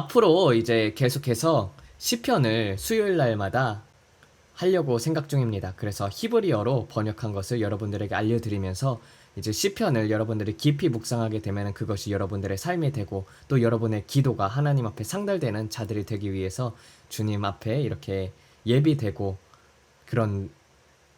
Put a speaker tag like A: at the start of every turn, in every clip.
A: 앞으로 이제 계속해서 시편을 수요일 날마다 하려고 생각 중입니다. 그래서 히브리어로 번역한 것을 여러분들에게 알려드리면서 이제 시편을 여러분들이 깊이 묵상하게 되면 그것이 여러분들의 삶이 되고 또 여러분의 기도가 하나님 앞에 상달되는 자들이 되기 위해서 주님 앞에 이렇게 예비되고 그런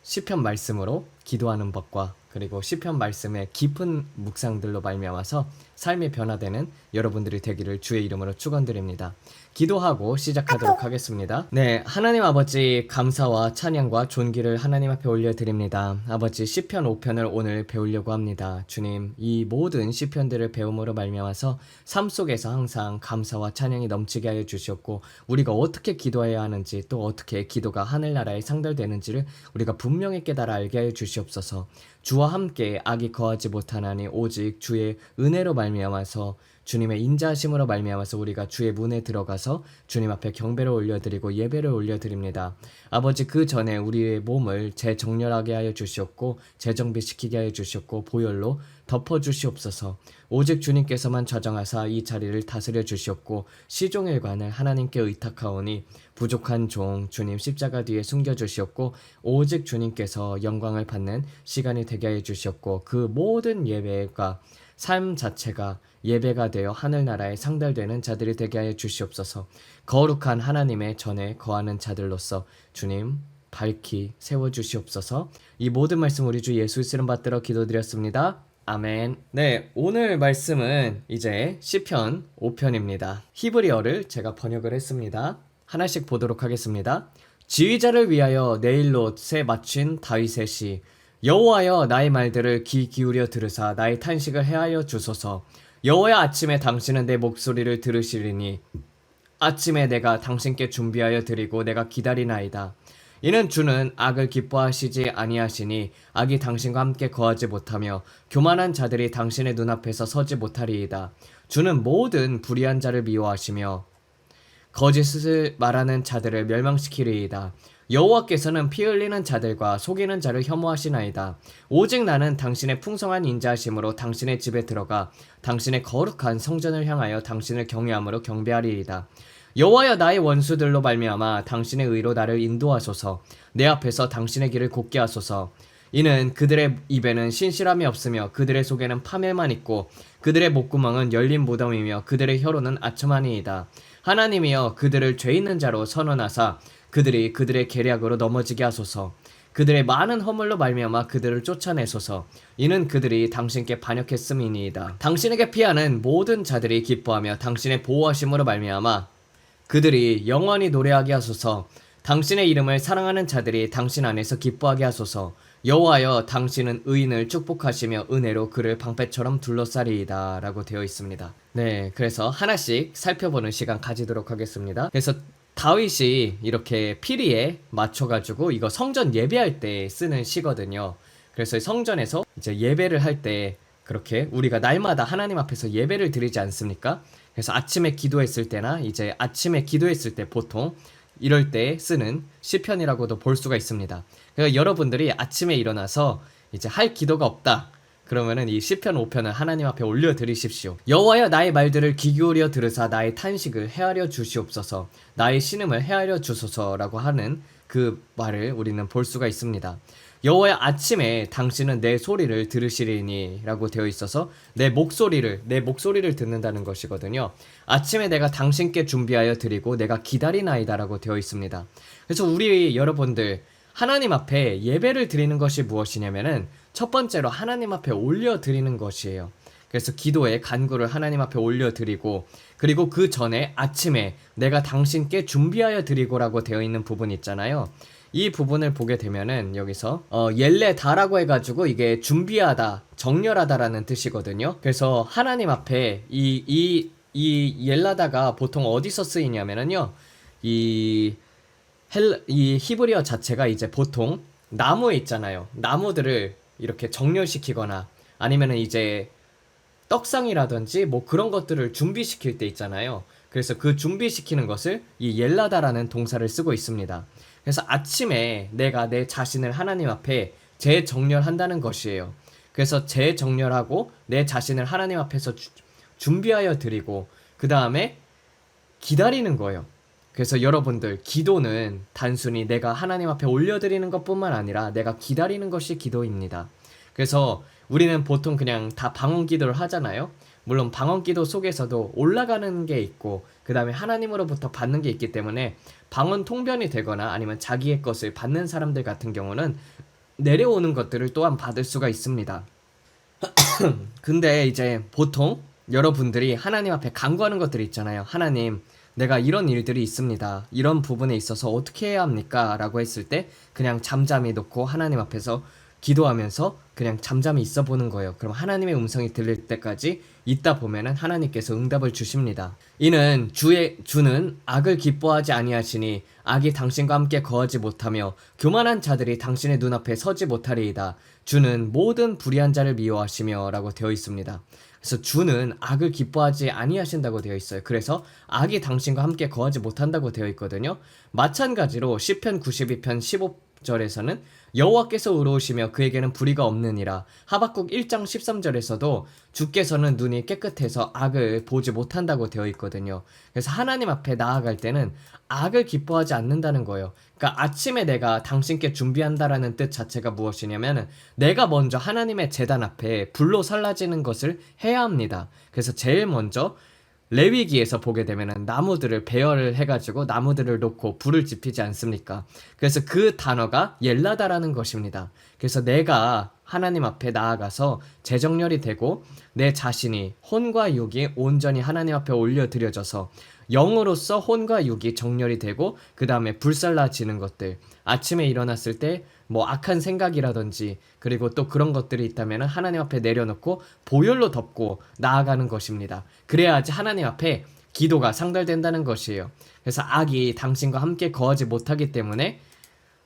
A: 시편 말씀으로 기도하는 법과 그리고 시편 말씀의 깊은 묵상들로 말미암아서 삶이 변화되는 여러분들이 되기를 주의 이름으로 축원드립니다. 기도하고 시작하도록 하겠습니다. 네, 하나님 아버지 감사와 찬양과 존귀를 하나님 앞에 올려드립니다. 아버지 시편 5편을 오늘 배우려고 합니다. 주님, 이 모든 시편들을 배움으로 말미암아서 삶 속에서 항상 감사와 찬양이 넘치게 하여 주시옵고 우리가 어떻게 기도해야 하는지 또 어떻게 기도가 하늘나라에 상달되는지를 우리가 분명히 깨달아 알게 하여 주시옵소서. 주와 함께 악이 거하지 못하나니 오직 주의 은혜로 말미암아서 주님의 인자하심으로 말미암아서 우리가 주의 문에 들어가서 주님 앞에 경배를 올려드리고 예배를 올려드립니다. 아버지 그 전에 우리의 몸을 재정렬하게 하여 주시옵고 재정비시키게 하여 주시옵고 보혈로 덮어주시옵소서. 오직 주님께서만 좌정하사 이 자리를 다스려 주시옵고 시종일관을 하나님께 의탁하오니 부족한 종 주님 십자가 뒤에 숨겨주시옵고 오직 주님께서 영광을 받는 시간이 되게 하여 주시옵고 그 모든 예배가 삶 자체가 예배가 되어 하늘나라에 상달되는 자들이 되게 하여 주시옵소서. 거룩한 하나님의 전에 거하는 자들로서 주님 밝히 세워주시옵소서. 이 모든 말씀 우리 주 예수 이름 받들어 기도드렸습니다. 아멘. 네, 오늘 말씀은 이제 시편 5편입니다. 히브리어를 제가 번역을 했습니다. 하나씩 보도록 하겠습니다. 지휘자를 위하여 네일롯에 맞춘 다윗의 시. 여호와여 나의 말들을 귀 기울여 들으사 나의 탄식을 헤아려 주소서. 여호와여 아침에 당신은 내 목소리를 들으시리니 아침에 내가 당신께 준비하여 드리고 내가 기다리나이다. 이는 주는 악을 기뻐하시지 아니하시니 악이 당신과 함께 거하지 못하며 교만한 자들이 당신의 눈앞에서 서지 못하리이다. 주는 모든 불의한 자를 미워하시며 거짓을 말하는 자들을 멸망시키리이다. 여호와께서는 피 흘리는 자들과 속이는 자를 혐오하시나이다. 오직 나는 당신의 풍성한 인자하심으로 당신의 집에 들어가 당신의 거룩한 성전을 향하여 당신을 경외함으로 경배하리이다. 여호와여 나의 원수들로 말미암아 당신의 의로 나를 인도하소서. 내 앞에서 당신의 길을 곧게 하소서. 이는 그들의 입에는 신실함이 없으며 그들의 속에는 파멸만 있고 그들의 목구멍은 열린 무덤이며 그들의 혀로는 아첨하니이다. 하나님이여 그들을 죄 있는 자로 선언하사 그들이 그들의 계략으로 넘어지게 하소서. 그들의 많은 허물로 말미암아 그들을 쫓아내소서. 이는 그들이 당신께 반역했음이니이다. 당신에게 피하는 모든 자들이 기뻐하며 당신의 보호하심으로 말미암아 그들이 영원히 노래하게 하소서. 당신의 이름을 사랑하는 자들이 당신 안에서 기뻐하게 하소서. 여호와여 당신은 의인을 축복하시며 은혜로 그를 방패처럼 둘러싸리이다 라고 되어 있습니다. 네, 그래서 하나씩 살펴보는 시간 가지도록 하겠습니다. 그래서 다윗이 이렇게 피리에 맞춰가지고 이거 성전 예배할 때 쓰는 시거든요. 그래서 성전에서 이제 예배를 할 때 그렇게 우리가 날마다 하나님 앞에서 예배를 드리지 않습니까? 그래서 아침에 기도했을 때나 이제 아침에 기도했을 때 보통 이럴 때 쓰는 시편이라고도 볼 수가 있습니다. 그러니까 여러분들이 아침에 일어나서 이제 할 기도가 없다. 그러면은 이 시편 5편을 하나님 앞에 올려드리십시오. 여호와여 나의 말들을 귀 기울여 들으사 나의 탄식을 헤아려 주시옵소서. 나의 신음을 헤아려 주소서라고 하는 그 말을 우리는 볼 수가 있습니다. 여호와여 아침에 당신은 내 소리를 들으시리니 라고 되어 있어서 내 목소리를 듣는다는 것이거든요. 아침에 내가 당신께 준비하여 드리고 내가 기다리나이다 라고 되어 있습니다. 그래서 우리 여러분들 하나님 앞에 예배를 드리는 것이 무엇이냐면은 첫 번째로 하나님 앞에 올려드리는 것이에요. 그래서 기도에 간구를 하나님 앞에 올려드리고, 그리고 그 전에 아침에 내가 당신께 준비하여 드리고라고 되어 있는 부분 있잖아요. 이 부분을 보게 되면은 여기서 옐레다라고 해가지고 이게 준비하다, 정렬하다라는 뜻이거든요. 그래서 하나님 앞에 이 옐라다가 보통 어디서 쓰이냐면은요, 이 이 히브리어 자체가 이제 보통 나무에 있잖아요. 나무들을 이렇게 정렬시키거나 아니면은 이제 떡상이라든지 뭐 그런 것들을 준비시킬 때 있잖아요. 그래서 그 준비시키는 것을 이 옐라다라는 동사를 쓰고 있습니다. 그래서 아침에 내가 내 자신을 하나님 앞에 재정렬한다는 것이에요. 그래서 재정렬하고 내 자신을 하나님 앞에서 준비하여 드리고, 그 다음에 기다리는 거예요. 그래서 여러분들, 기도는 단순히 내가 하나님 앞에 올려드리는 것뿐만 아니라 내가 기다리는 것이 기도입니다. 그래서 우리는 보통 그냥 다 방언 기도를 하잖아요. 물론 방언 기도 속에서도 올라가는 게 있고 그 다음에 하나님으로부터 받는 게 있기 때문에 방언 통변이 되거나 아니면 자기의 것을 받는 사람들 같은 경우는 내려오는 것들을 또한 받을 수가 있습니다. 근데 이제 보통 여러분들이 하나님 앞에 간구하는 것들이 있잖아요. 하나님, 내가 이런 일들이 있습니다. 이런 부분에 있어서 어떻게 해야 합니까? 라고 했을 때 그냥 잠잠히 놓고 하나님 앞에서 기도하면서 그냥 잠잠히 있어 보는 거예요. 그럼 하나님의 음성이 들릴 때까지 있다 보면은 하나님께서 응답을 주십니다. 이는 주는 악을 기뻐하지 아니하시니 악이 당신과 함께 거하지 못하며 교만한 자들이 당신의 눈앞에 서지 못하리이다. 주는 모든 불의한 자를 미워하시며 라고 되어 있습니다. 그래서 주는 악을 기뻐하지 아니하신다고 되어 있어요. 그래서 악이 당신과 함께 거하지 못한다고 되어 있거든요. 마찬가지로 시편 92편 15절에서는 여호와께서 의로우시며 그에게는 불의가 없느니라. 하박국 1장 13절에서도 주께서는 눈이 깨끗해서 악을 보지 못한다고 되어 있거든요. 그래서 하나님 앞에 나아갈 때는 악을 기뻐하지 않는다는 거예요. 그러니까 아침에 내가 당신께 준비한다라는 뜻 자체가 무엇이냐면 내가 먼저 하나님의 제단 앞에 불로 살라지는 것을 해야 합니다. 그래서 제일 먼저 레위기에서 보게 되면은 나무들을 배열을 해가지고 나무들을 놓고 불을 지피지 않습니까? 그래서 그 단어가 옐라다라는 것입니다. 그래서 내가 하나님 앞에 나아가서 재정렬이 되고 내 자신이 혼과 육이 온전히 하나님 앞에 올려드려져서 영으로서 혼과 육이 정렬이 되고 그 다음에 불살라지는 것들, 아침에 일어났을 때 뭐 악한 생각이라든지 그리고 또 그런 것들이 있다면 하나님 앞에 내려놓고 보혈로 덮고 나아가는 것입니다. 그래야지 하나님 앞에 기도가 상달된다는 것이에요. 그래서 악이 당신과 함께 거하지 못하기 때문에,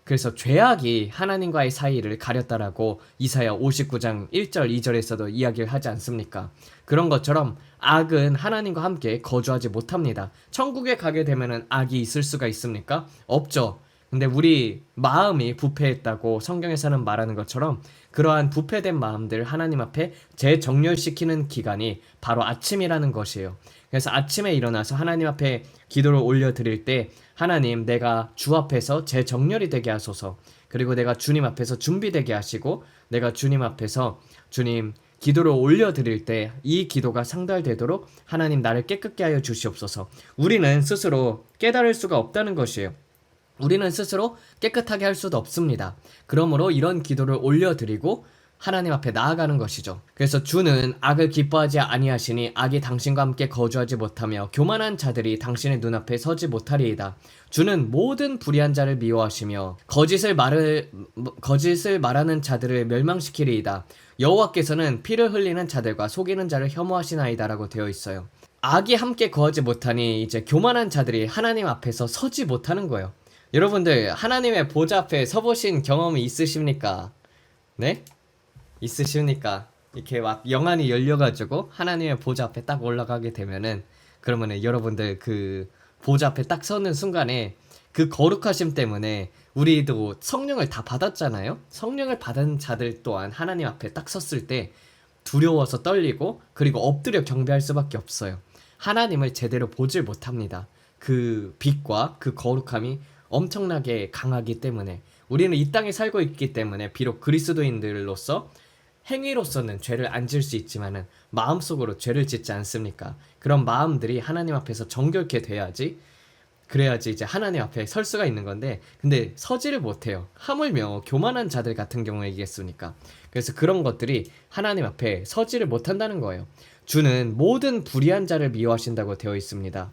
A: 그래서 죄악이 하나님과의 사이를 가렸다라고 이사야 59장 1절 2절에서도 이야기를 하지 않습니까? 그런 것처럼 악은 하나님과 함께 거주하지 못합니다. 천국에 가게 되면은 악이 있을 수가 있습니까? 없죠. 근데 우리 마음이 부패했다고 성경에서는 말하는 것처럼 그러한 부패된 마음들 하나님 앞에 재정렬시키는 기간이 바로 아침이라는 것이에요. 그래서 아침에 일어나서 하나님 앞에 기도를 올려드릴 때 하나님, 내가 주 앞에서 재정렬이 되게 하소서. 그리고 내가 주님 앞에서 준비되게 하시고 내가 주님 앞에서 주님 기도를 올려드릴 때 이 기도가 상달되도록 하나님 나를 깨끗게 하여 주시옵소서. 우리는 스스로 깨달을 수가 없다는 것이에요. 우리는 스스로 깨끗하게 할 수도 없습니다. 그러므로 이런 기도를 올려드리고 하나님 앞에 나아가는 것이죠. 그래서 주는 악을 기뻐하지 아니하시니 악이 당신과 함께 거주하지 못하며 교만한 자들이 당신의 눈앞에 서지 못하리이다. 주는 모든 불의한 자를 미워하시며 거짓을 말하는 자들을 멸망시키리이다. 여호와께서는 피를 흘리는 자들과 속이는 자를 혐오하시나이다라고 되어 있어요. 악이 함께 거하지 못하니 이제 교만한 자들이 하나님 앞에서 서지 못하는 거예요. 여러분들, 하나님의 보좌 앞에 서보신 경험이 있으십니까? 네? 있으십니까? 이렇게 막 영안이 열려가지고 하나님의 보좌 앞에 딱 올라가게 되면은, 그러면은 여러분들 그 보좌 앞에 딱 서는 순간에 그 거룩하심 때문에 우리도 성령을 다 받았잖아요? 성령을 받은 자들 또한 하나님 앞에 딱 섰을 때 두려워서 떨리고 그리고 엎드려 경배할 수밖에 없어요. 하나님을 제대로 보질 못합니다. 그 빛과 그 거룩함이 엄청나게 강하기 때문에, 우리는 이 땅에 살고 있기 때문에 비록 그리스도인들로서 행위로서는 죄를 안 질 수 있지만은 마음속으로 죄를 짓지 않습니까? 그런 마음들이 하나님 앞에서 정결케 돼야지 그래야지 이제 하나님 앞에 설 수가 있는 건데, 근데 서지를 못해요. 하물며 교만한 자들 같은 경우이겠습니까? 그래서 그런 것들이 하나님 앞에 서지를 못한다는 거예요. 주는 모든 불의한 자를 미워하신다고 되어 있습니다.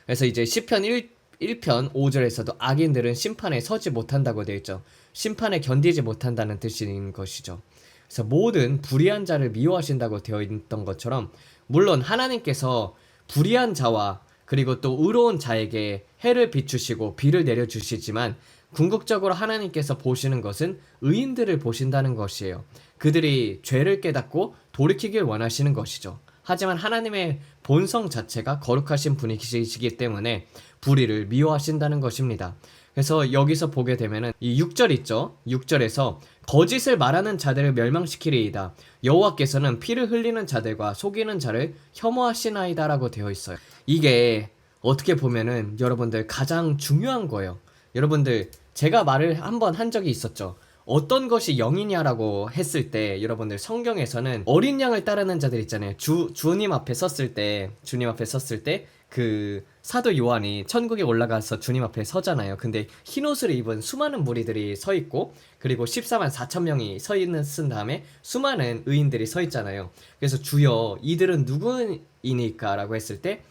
A: 그래서 이제 시편 1편 5절에서도 악인들은 심판에 서지 못한다고 되어 있죠. 심판에 견디지 못한다는 뜻인 것이죠. 그래서 모든 불의한 자를 미워하신다고 되어 있던 것처럼, 물론 하나님께서 불의한 자와 그리고 또 의로운 자에게 해를 비추시고 비를 내려주시지만, 궁극적으로 하나님께서 보시는 것은 의인들을 보신다는 것이에요. 그들이 죄를 깨닫고 돌이키길 원하시는 것이죠. 하지만 하나님의 본성 자체가 거룩하신 분이시기 때문에 불의를 미워하신다는 것입니다. 그래서 여기서 보게 되면은 이 6절 있죠? 6절에서 거짓을 말하는 자들을 멸망시키리이다. 여호와께서는 피를 흘리는 자들과 속이는 자를 혐오하시나이다 라고 되어 있어요. 이게 어떻게 보면은 여러분들 가장 중요한 거예요. 여러분들, 제가 말을 한번 한 적이 있었죠. 어떤 것이 영이냐라고 했을 때, 여러분들 성경에서는 어린 양을 따르는 자들 있잖아요. 주님 앞에 섰을 때, 그 사도 요한이 천국에 올라가서 주님 앞에 서잖아요. 근데 흰 옷을 입은 수많은 무리들이 서 있고, 그리고 14만 4천 명이 서 있는 쓴 다음에 수많은 의인들이 서 있잖아요. 그래서 주여, 이들은 누구이니까라고 했을 때,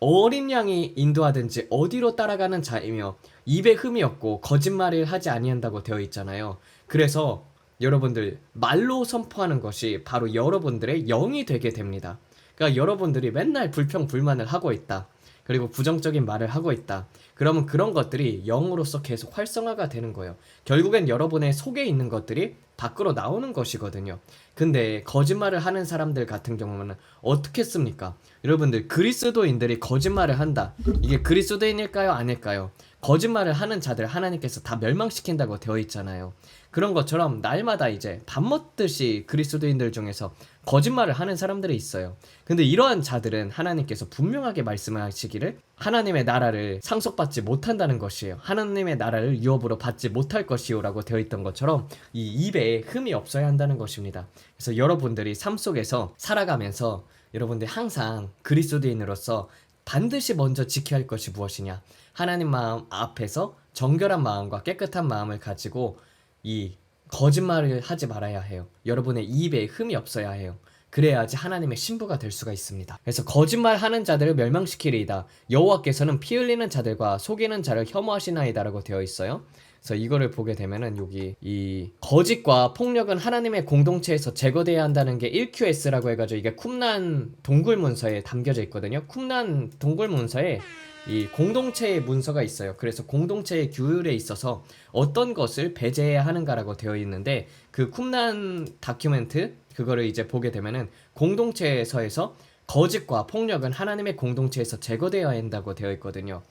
A: 어린 양이 인도하든지 어디로 따라가는 자이며 입에 흠이 없고 거짓말을 하지 아니한다고 되어 있잖아요. 그래서 여러분들, 말로 선포하는 것이 바로 여러분들의 영이 되게 됩니다. 그러니까 여러분들이 맨날 불평불만을 하고 있다, 그리고 부정적인 말을 하고 있다, 그러면 그런 것들이 영으로서 계속 활성화가 되는 거예요. 결국엔 여러분의 속에 있는 것들이 밖으로 나오는 것이거든요. 근데 거짓말을 하는 사람들 같은 경우는 어떻게 씁니까? 여러분들, 그리스도인들이 거짓말을 한다. 이게 그리스도인일까요? 아닐까요? 거짓말을 하는 자들 하나님께서 다 멸망시킨다고 되어 있잖아요. 그런 것처럼 날마다 이제 밥 먹듯이 그리스도인들 중에서 거짓말을 하는 사람들이 있어요. 근데 이러한 자들은 하나님께서 분명하게 말씀하시기를 하나님의 나라를 상속받지 못한다는 것이에요. 하나님의 나라를 유업으로 받지 못할 것이요 라고 되어 있던 것처럼 이 입에 흠이 없어야 한다는 것입니다. 그래서 여러분들이 삶 속에서 살아가면서 여러분들 항상 그리스도인으로서 반드시 먼저 지켜야 할 것이 무엇이냐? 하나님 마음 앞에서 정결한 마음과 깨끗한 마음을 가지고 이 거짓말을 하지 말아야 해요. 여러분의 입에 흠이 없어야 해요. 그래야지 하나님의 신부가 될 수가 있습니다. 그래서 거짓말하는 자들을 멸망시키리이다. 여호와께서는 피 흘리는 자들과 속이는 자를 혐오하시나이다 라고 되어 있어요. 그래서 이거를 보게 되면은 여기 이 거짓과 폭력은 하나님의 공동체에서 제거돼야 한다는 게 1QS라고 해가지고 이게 쿰란 동굴 문서에 담겨져 있거든요. 쿰란 동굴 문서에 이 공동체의 문서가 있어요. 그래서 공동체의 규율에 있어서 어떤 것을 배제해야 하는가라고 되어 있는데, 그 쿰란 다큐멘트 그거를 이제 보게 되면은 공동체에서 거짓과 폭력은 하나님의 공동체에서 제거되어야 한다고 되어 있거든요.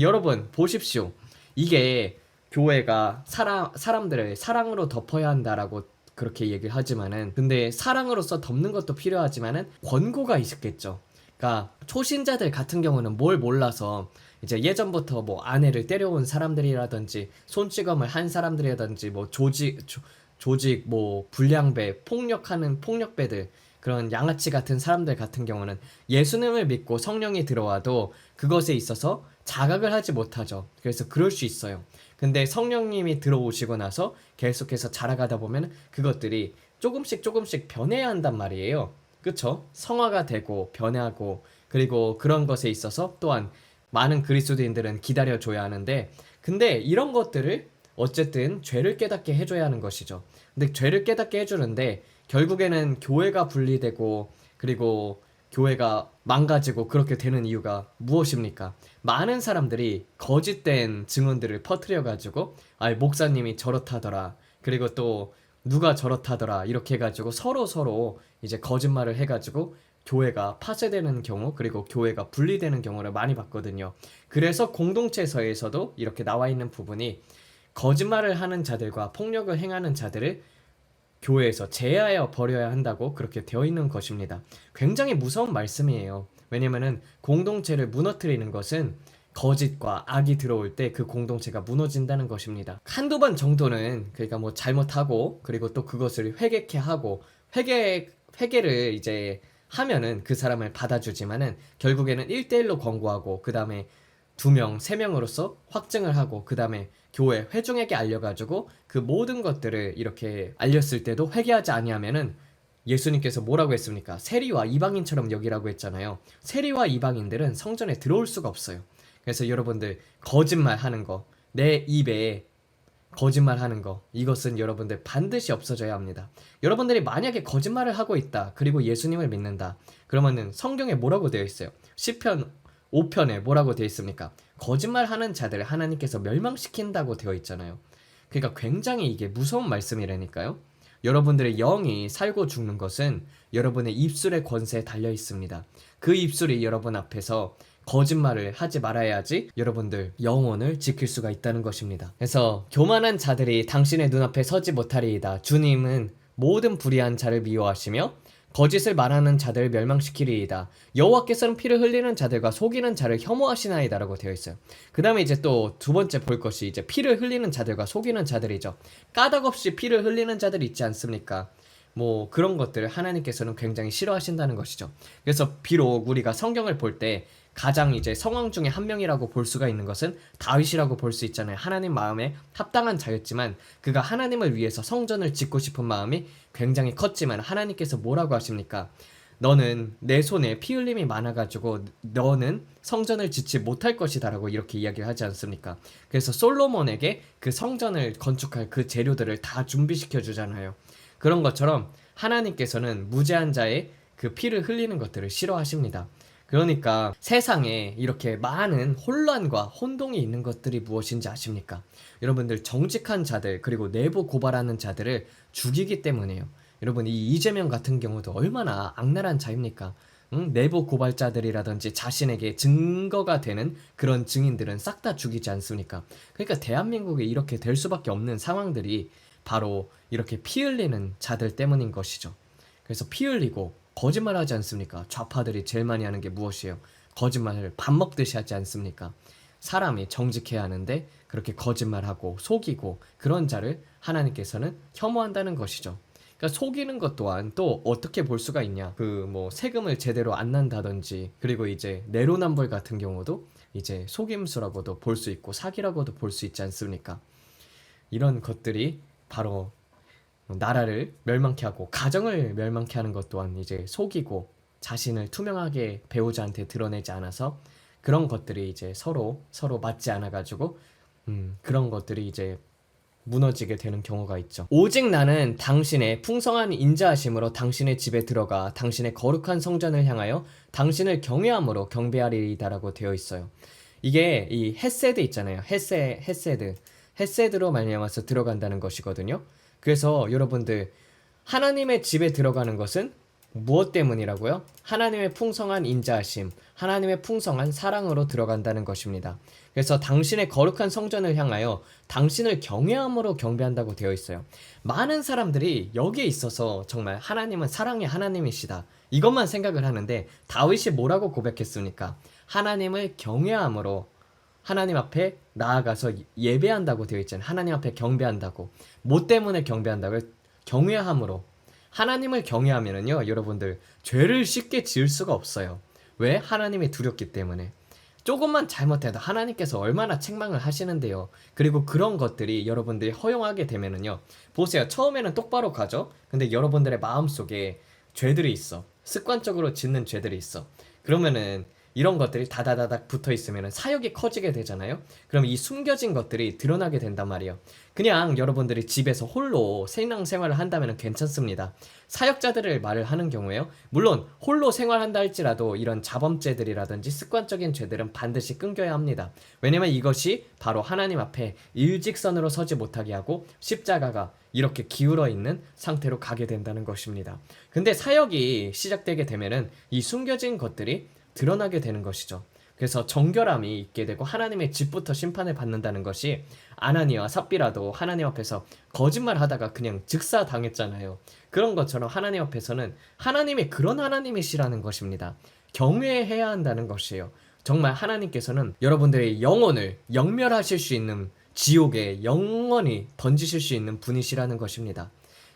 A: 여러분 보십시오. 이게 교회가 사람들을 사랑으로 덮어야 한다라고 그렇게 얘기를 하지만은, 근데 사랑으로서 덮는 것도 필요하지만은 권고가 있겠죠. 그러니까 초신자들 같은 경우는 뭘 몰라서 이제 예전부터 뭐 아내를 때려온 사람들이라든지 손찌검을 한 사람들이라든지 뭐 조직 뭐 불량배 폭력하는 폭력배들, 그런 양아치 같은 사람들 같은 경우는 예수님을 믿고 성령이 들어와도 그것에 있어서 자각을 하지 못하죠. 그래서 그럴 수 있어요. 근데 성령님이 들어오시고 나서 계속해서 자라가다 보면 그것들이 조금씩 변해야 한단 말이에요. 그쵸? 성화가 되고 변하고, 그리고 그런 것에 있어서 또한 많은 그리스도인들은 기다려줘야 하는데, 근데 이런 것들을 어쨌든 죄를 깨닫게 해줘야 하는 것이죠. 근데 죄를 깨닫게 해주는데 결국에는 교회가 분리되고 그리고 교회가 망가지고 그렇게 되는 이유가 무엇입니까? 많은 사람들이 거짓된 증언들을 퍼뜨려가지고 목사님이 저렇다더라, 그리고 또 누가 저렇다더라, 이렇게 해가지고 서로 이제 거짓말을 해가지고 교회가 파쇄되는 경우, 그리고 교회가 분리되는 경우를 많이 봤거든요. 그래서 공동체에서도 이렇게 나와 있는 부분이 거짓말을 하는 자들과 폭력을 행하는 자들을 교회에서 제하여 버려야 한다고 그렇게 되어 있는 것입니다. 굉장히 무서운 말씀이에요. 왜냐면은 공동체를 무너뜨리는 것은 거짓과 악이 들어올 때 그 공동체가 무너진다는 것입니다. 한두 번 정도는, 그러니까 뭐 잘못하고 그리고 또 그것을 회개케 하고 회개를 이제 하면은 그 사람을 받아주지만은 결국에는 1대1로 권고하고 그 다음에 2명, 3명으로서 확증을 하고 그 다음에 교회 회중에게 알려가지고 그 모든 것들을 이렇게 알렸을 때도 회개하지 아니하면은 예수님께서 뭐라고 했습니까? 세리와 이방인처럼 여기라고 했잖아요. 세리와 이방인들은 성전에 들어올 수가 없어요. 그래서 여러분들 거짓말하는 거, 내 입에 거짓말하는 거, 이것은 여러분들 반드시 없어져야 합니다. 여러분들이 만약에 거짓말을 하고 있다, 그리고 예수님을 믿는다, 그러면은 성경에 뭐라고 되어 있어요? 시편 5편에 뭐라고 되어 있습니까? 거짓말하는 자들을 하나님께서 멸망시킨다고 되어 있잖아요. 그러니까 굉장히 이게 무서운 말씀이라니까요. 여러분들의 영이 살고 죽는 것은 여러분의 입술의 권세에 달려 있습니다. 그 입술이 여러분 앞에서 거짓말을 하지 말아야지 여러분들 영혼을 지킬 수가 있다는 것입니다. 그래서 교만한 자들이 당신의 눈앞에 서지 못하리이다. 주님은 모든 불의한 자를 미워하시며 거짓을 말하는 자들을 멸망시키리이다. 여호와께서는 피를 흘리는 자들과 속이는 자를 혐오하시나이다라고 되어 있어요. 그 다음에 이제 또 두 번째 볼 것이 이제 피를 흘리는 자들과 속이는 자들이죠. 까닭없이 피를 흘리는 자들이 있지 않습니까? 뭐 그런 것들을 하나님께서는 굉장히 싫어하신다는 것이죠. 그래서 비록 우리가 성경을 볼 때 가장 이제 성왕 중에 한 명이라고 볼 수가 있는 것은 다윗이라고 볼 수 있잖아요. 하나님 마음에 합당한 자였지만 그가 하나님을 위해서 성전을 짓고 싶은 마음이 굉장히 컸지만 하나님께서 뭐라고 하십니까? 너는 내 손에 피 흘림이 많아가지고 너는 성전을 짓지 못할 것이다 라고 이렇게 이야기를 하지 않습니까? 그래서 솔로몬에게 그 성전을 건축할 그 재료들을 다 준비시켜 주잖아요. 그런 것처럼 하나님께서는 무죄한 자의 그 피를 흘리는 것들을 싫어하십니다. 그러니까 세상에 이렇게 많은 혼란과 혼동이 있는 것들이 무엇인지 아십니까? 여러분들 정직한 자들 그리고 내부 고발하는 자들을 죽이기 때문에요. 여러분 이 이재명 같은 경우도 얼마나 악랄한 자입니까? 내부 고발자들이라든지 자신에게 증거가 되는 그런 증인들은 싹 다 죽이지 않습니까? 그러니까 대한민국에 이렇게 될 수밖에 없는 상황들이 바로 이렇게 피 흘리는 자들 때문인 것이죠. 그래서 피 흘리고 거짓말하지 않습니까? 좌파들이 제일 많이 하는 게 무엇이에요? 거짓말을 밥 먹듯이 하지 않습니까? 사람이 정직해야 하는데 그렇게 거짓말하고 속이고 그런 자를 하나님께서는 혐오한다는 것이죠. 그러니까 속이는 것 또한 또 어떻게 볼 수가 있냐? 그 뭐 세금을 제대로 안 낸다든지 그리고 이제 내로남불 같은 경우도 이제 속임수라고도 볼 수 있고 사기라고도 볼 수 있지 않습니까? 이런 것들이 바로 나라를 멸망케 하고 가정을 멸망케 하는 것 또한 이제 속이고 자신을 투명하게 배우자한테 드러내지 않아서 그런 것들이 이제 서로 맞지 않아 가지고 그런 것들이 이제 무너지게 되는 경우가 있죠. 오직 나는 당신의 풍성한 인자하심으로 당신의 집에 들어가 당신의 거룩한 성전을 향하여 당신을 경외함으로 경배하리이다라고 되어 있어요. 이게 이 헤세드 있잖아요. 헤세드로 말미암아서 들어간다는 것이거든요. 그래서 여러분들 하나님의 집에 들어가는 것은 무엇 때문이라고요? 하나님의 풍성한 인자하심, 하나님의 풍성한 사랑으로 들어간다는 것입니다. 그래서 당신의 거룩한 성전을 향하여 당신을 경외함으로 경배한다고 되어 있어요. 많은 사람들이 여기에 있어서 정말 하나님은 사랑의 하나님이시다. 이것만 생각을 하는데 다윗이 뭐라고 고백했습니까? 하나님을 경외함으로 하나님 앞에 나아가서 예배한다고 되어 있잖아요. 하나님 앞에 경배한다고. 뭐 때문에 경배한다고요? 경외함으로. 하나님을 경외하면은요, 여러분들 죄를 쉽게 지을 수가 없어요. 왜? 하나님이 두렵기 때문에. 조금만 잘못해도 하나님께서 얼마나 책망을 하시는데요. 그리고 그런 것들이 여러분들이 허용하게 되면은요, 보세요. 처음에는 똑바로 가죠. 근데 여러분들의 마음속에 죄들이 있어. 습관적으로 짓는 죄들이 있어. 그러면은 이런 것들이 다다다닥 붙어 있으면 사역이 커지게 되잖아요. 그럼 이 숨겨진 것들이 드러나게 된단 말이에요. 그냥 여러분들이 집에서 홀로 신앙생활을 한다면 괜찮습니다. 사역자들을 말을 하는 경우에요. 물론 홀로 생활한다 할지라도 이런 자범죄들이라든지 습관적인 죄들은 반드시 끊겨야 합니다. 왜냐면 이것이 바로 하나님 앞에 일직선으로 서지 못하게 하고 십자가가 이렇게 기울어 있는 상태로 가게 된다는 것입니다. 근데 사역이 시작되게 되면은 이 숨겨진 것들이 드러나게 되는 것이죠. 그래서 정결함이 있게 되고 하나님의 집부터 심판을 받는다는 것이 아나니와 삽비라도 하나님 앞에서 거짓말하다가 그냥 즉사당했잖아요. 그런 것처럼 하나님 앞에서는 하나님이 그런 하나님이시라는 것입니다. 경외해야 한다는 것이에요. 정말 하나님께서는 여러분들의 영혼을 영멸하실 수 있는 지옥에 영원히 던지실 수 있는 분이시라는 것입니다.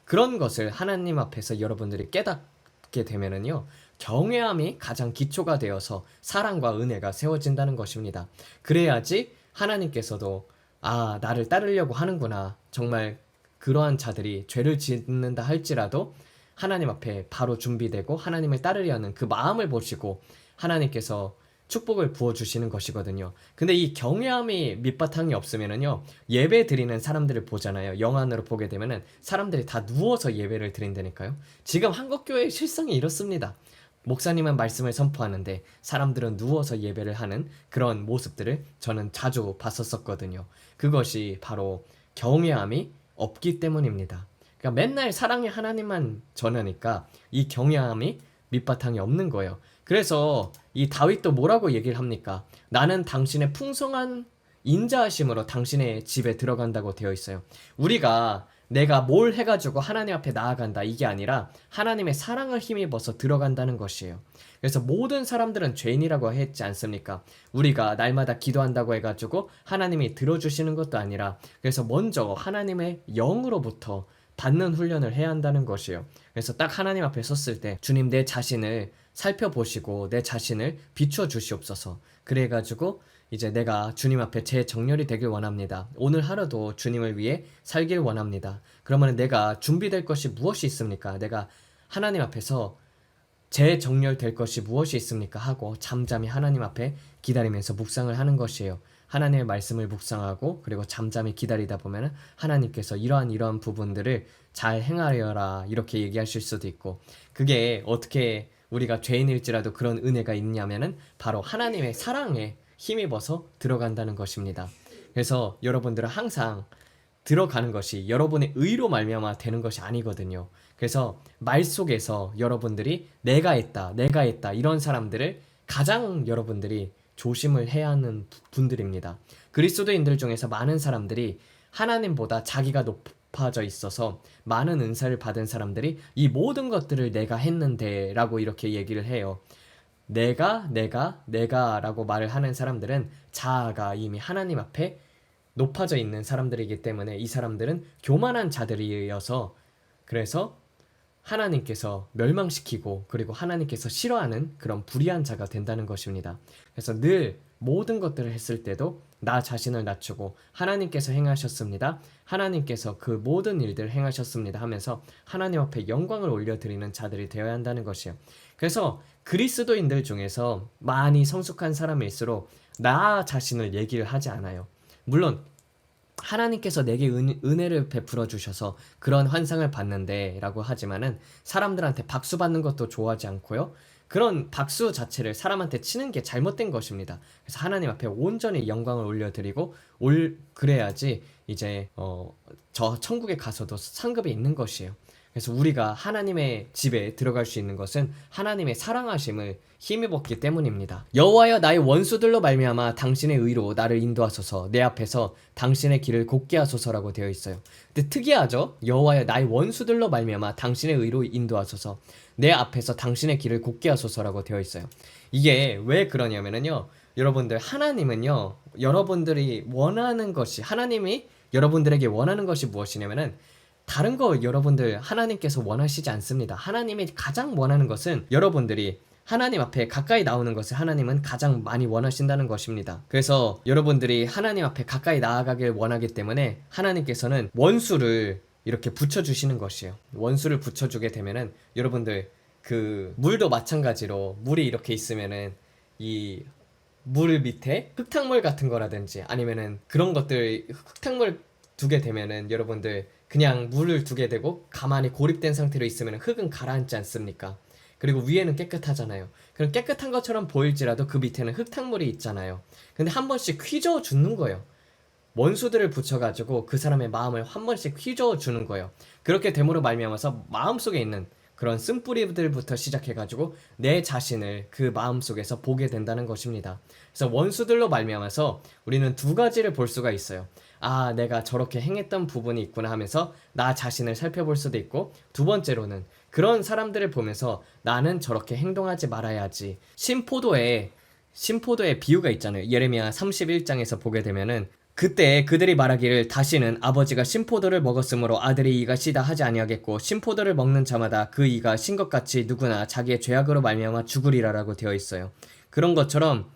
A: 그런 것을 하나님 앞에서 여러분들이 깨닫게 되면은요, 경외함이 가장 기초가 되어서 사랑과 은혜가 세워진다는 것입니다. 그래야지 하나님께서도 아, 나를 따르려고 하는구나. 정말 그러한 자들이 죄를 짓는다 할지라도 하나님 앞에 바로 준비되고 하나님을 따르려는 그 마음을 보시고 하나님께서 축복을 부어주시는 것이거든요. 근데 이 경외함이 밑바탕이 없으면은요, 예배 드리는 사람들을 보잖아요. 영안으로 보게 되면은 사람들이 다 누워서 예배를 드린다니까요. 지금 한국교회의 실상이 이렇습니다. 목사님은 말씀을 선포하는데 사람들은 누워서 예배를 하는 그런 모습들을 저는 자주 봤었거든요. 그것이 바로 경외함이 없기 때문입니다. 그러니까 맨날 사랑의 하나님만 전하니까 이 경외함이 밑바탕이 없는 거예요. 그래서 이 다윗도 뭐라고 얘기를 합니까? 나는 당신의 풍성한 인자하심으로 당신의 집에 들어간다고 되어 있어요. 우리가 내가 뭘 해가지고 하나님 앞에 나아간다 이게 아니라 하나님의 사랑을 힘입어서 들어간다는 것이에요. 그래서 모든 사람들은 죄인이라고 했지 않습니까? 우리가 날마다 기도한다고 해가지고 하나님이 들어주시는 것도 아니라 그래서 먼저 하나님의 영으로부터 받는 훈련을 해야 한다는 것이에요. 그래서 딱 하나님 앞에 섰을 때 주님 내 자신을 살펴보시고 내 자신을 비추어 주시옵소서. 그래가지고 이제 내가 주님 앞에 제 정렬이 되길 원합니다. 오늘 하루도 주님을 위해 살길 원합니다. 그러면 내가 준비될 것이 무엇이 있습니까? 내가 하나님 앞에서 제 정렬될 것이 무엇이 있습니까? 하고 잠잠히 하나님 앞에 기다리면서 묵상을 하는 것이에요. 하나님의 말씀을 묵상하고 그리고 잠잠히 기다리다 보면 하나님께서 이러한 부분들을 잘 행하려라 이렇게 얘기하실 수도 있고, 그게 어떻게 우리가 죄인일지라도 그런 은혜가 있냐면은 바로 하나님의 사랑에 힘입어서 들어간다는 것입니다. 그래서 여러분들은 항상 들어가는 것이 여러분의 의로 말미암아 되는 것이 아니거든요. 그래서 말 속에서 여러분들이 내가 했다 이런 사람들을 가장 여러분들이 조심을 해야 하는 분들입니다. 그리스도인들 중에서 많은 사람들이 하나님보다 자기가 높아져 있어서 많은 은사를 받은 사람들이 이 모든 것들을 내가 했는데 라고 이렇게 얘기를 해요. 내가 라고 말을 하는 사람들은 자아가 이미 하나님 앞에 높아져 있는 사람들이기 때문에 이 사람들은 교만한 자들이어서 그래서 하나님께서 멸망시키고 그리고 하나님께서 싫어하는 그런 불의한 자가 된다는 것입니다. 그래서 늘 모든 것들을 했을 때도 나 자신을 낮추고 하나님께서 행하셨습니다. 하나님께서 그 모든 일들을 행하셨습니다 하면서 하나님 앞에 영광을 올려드리는 자들이 되어야 한다는 것이에요. 그래서 그리스도인들 중에서 많이 성숙한 사람일수록 나 자신을 얘기를 하지 않아요. 물론 하나님께서 내게 은혜를 베풀어 주셔서 그런 환상을 봤는데 라고 하지만은 사람들한테 박수 받는 것도 좋아하지 않고요. 그런 박수 자체를 사람한테 치는 게 잘못된 것입니다. 그래서 하나님 앞에 온전히 영광을 올려드리고 그래야지 이제 저 천국에 가서도 상급이 있는 것이에요. 그래서 우리가 하나님의 집에 들어갈 수 있는 것은 하나님의 사랑하심을 힘입었기 때문입니다. 여호와여 나의 원수들로 말미암아 당신의 의로 나를 인도하소서. 내 앞에서 당신의 길을 곱게 하소서라고 되어 있어요. 근데 특이하죠? 여호와여 나의 원수들로 말미암아 당신의 의로 인도하소서. 내 앞에서 당신의 길을 곱게 하소서라고 되어 있어요. 이게 왜 그러냐면요, 여러분들 하나님은요, 여러분들이 원하는 것이 하나님이 여러분들에게 원하는 것이 무엇이냐면은 다른 거 여러분들 하나님께서 원하시지 않습니다. 하나님이 가장 원하는 것은 여러분들이 하나님 앞에 가까이 나오는 것을 하나님은 가장 많이 원하신다는 것입니다. 그래서 여러분들이 하나님 앞에 가까이 나아가길 원하기 때문에 하나님께서는 원수를 이렇게 붙여주시는 것이에요. 원수를 붙여주게 되면은 여러분들 그 물도 마찬가지로 물이 이렇게 있으면은 이 물 밑에 흙탕물 같은 거라든지 아니면은 그런 것들 흙탕물 두게 되면은 여러분들 그냥 물을 두게 되고 가만히 고립된 상태로 있으면 흙은 가라앉지 않습니까? 그리고 위에는 깨끗하잖아요. 그럼 깨끗한 것처럼 보일지라도 그 밑에는 흙탕물이 있잖아요. 근데 한 번씩 휘저어 주는 거예요. 원수들을 붙여가지고 그 사람의 마음을 한 번씩 휘저어 주는 거예요. 그렇게 됨으로 말미암아서 마음속에 있는 그런 쓴뿌리들부터 시작해가지고 내 자신을 그 마음속에서 보게 된다는 것입니다. 그래서 원수들로 말미암아서 우리는 두 가지를 볼 수가 있어요. 아, 내가 저렇게 행했던 부분이 있구나 하면서 나 자신을 살펴볼 수도 있고, 두 번째로는 그런 사람들을 보면서 나는 저렇게 행동하지 말아야지. 신포도의 비유가 있잖아요. 예레미야 31장에서 보게 되면은 그때 그들이 말하기를 다시는 아버지가 신포도를 먹었으므로 아들의 이가 씨다 하지 아니하겠고 신포도를 먹는 자마다 그 이가 신 것 같이 누구나 자기의 죄악으로 말미암아 죽으리라라고 되어 있어요. 그런 것처럼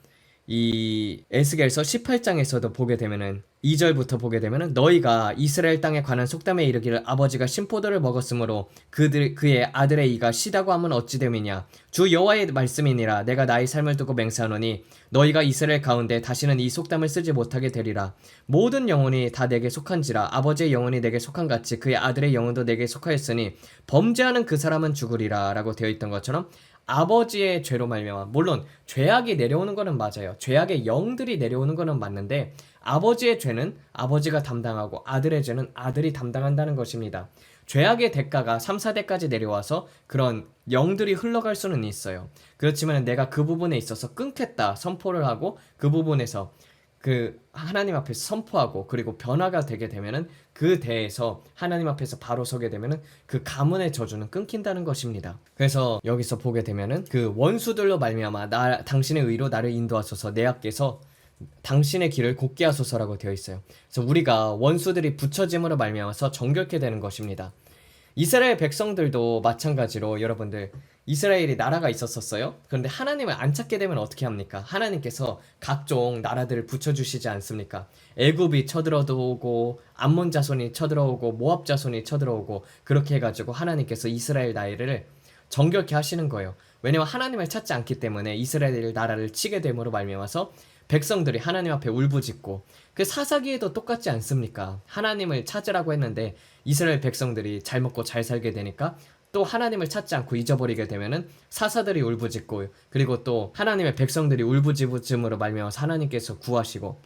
A: 이 에스겔서 18장에서도 보게 되면은 2절부터 보게 되면은 너희가 이스라엘 땅에 관한 속담에 이르기를 아버지가 신포도를 먹었으므로 그의 아들의 이가 시다고 하면 어찌 됨이냐 주 여호와의 말씀이니라 내가 나의 삶을 두고 맹세하노니 너희가 이스라엘 가운데 다시는 이 속담을 쓰지 못하게 되리라 모든 영혼이 다 내게 속한지라 아버지의 영혼이 내게 속한 같이 그의 아들의 영혼도 내게 속하였으니 범죄하는 그 사람은 죽으리라 라고 되어 있던 것처럼 아버지의 죄로 말미암아 물론 죄악이 내려오는 거는 맞아요. 죄악의 영들이 내려오는 거는 맞는데 아버지의 죄는 아버지가 담당하고 아들의 죄는 아들이 담당한다는 것입니다. 죄악의 대가가 3, 4대까지 내려와서 그런 영들이 흘러갈 수는 있어요. 그렇지만 내가 그 부분에 있어서 끊겠다 선포를 하고 그 부분에서 그 하나님 앞에서 선포하고 그리고 변화가 되게 되면은 그 대에서 하나님 앞에서 바로 서게 되면은 그 가문의 저주는 끊긴다는 것입니다. 그래서 여기서 보게 되면은 그 원수들로 말미암아 당신의 의로 나를 인도하소서 내 앞에서 당신의 길을 곧게 하소서라고 되어 있어요. 그래서 우리가 원수들이 붙여짐으로 말미암아서 정결케 되는 것입니다. 이스라엘 백성들도 마찬가지로 여러분들 이스라엘이 나라가 있었었어요. 그런데 하나님을 안 찾게 되면 어떻게 합니까? 하나님께서 각종 나라들을 붙여주시지 않습니까? 애굽이 쳐들어오고 암몬 자손이 쳐들어오고 모압 자손이 쳐들어오고 그렇게 해가지고 하나님께서 이스라엘 나라를 정결케 하시는 거예요. 왜냐면 하나님을 찾지 않기 때문에 이스라엘 나라를 치게 됨으로 말미암아서 백성들이 하나님 앞에 울부짖고 그 사사기에도 똑같지 않습니까? 하나님을 찾으라고 했는데 이스라엘 백성들이 잘 먹고 잘 살게 되니까 또 하나님을 찾지 않고 잊어버리게 되면은 사사들이 울부짖고 그리고 또 하나님의 백성들이 울부짖음으로 말미암아서 하나님께서 구하시고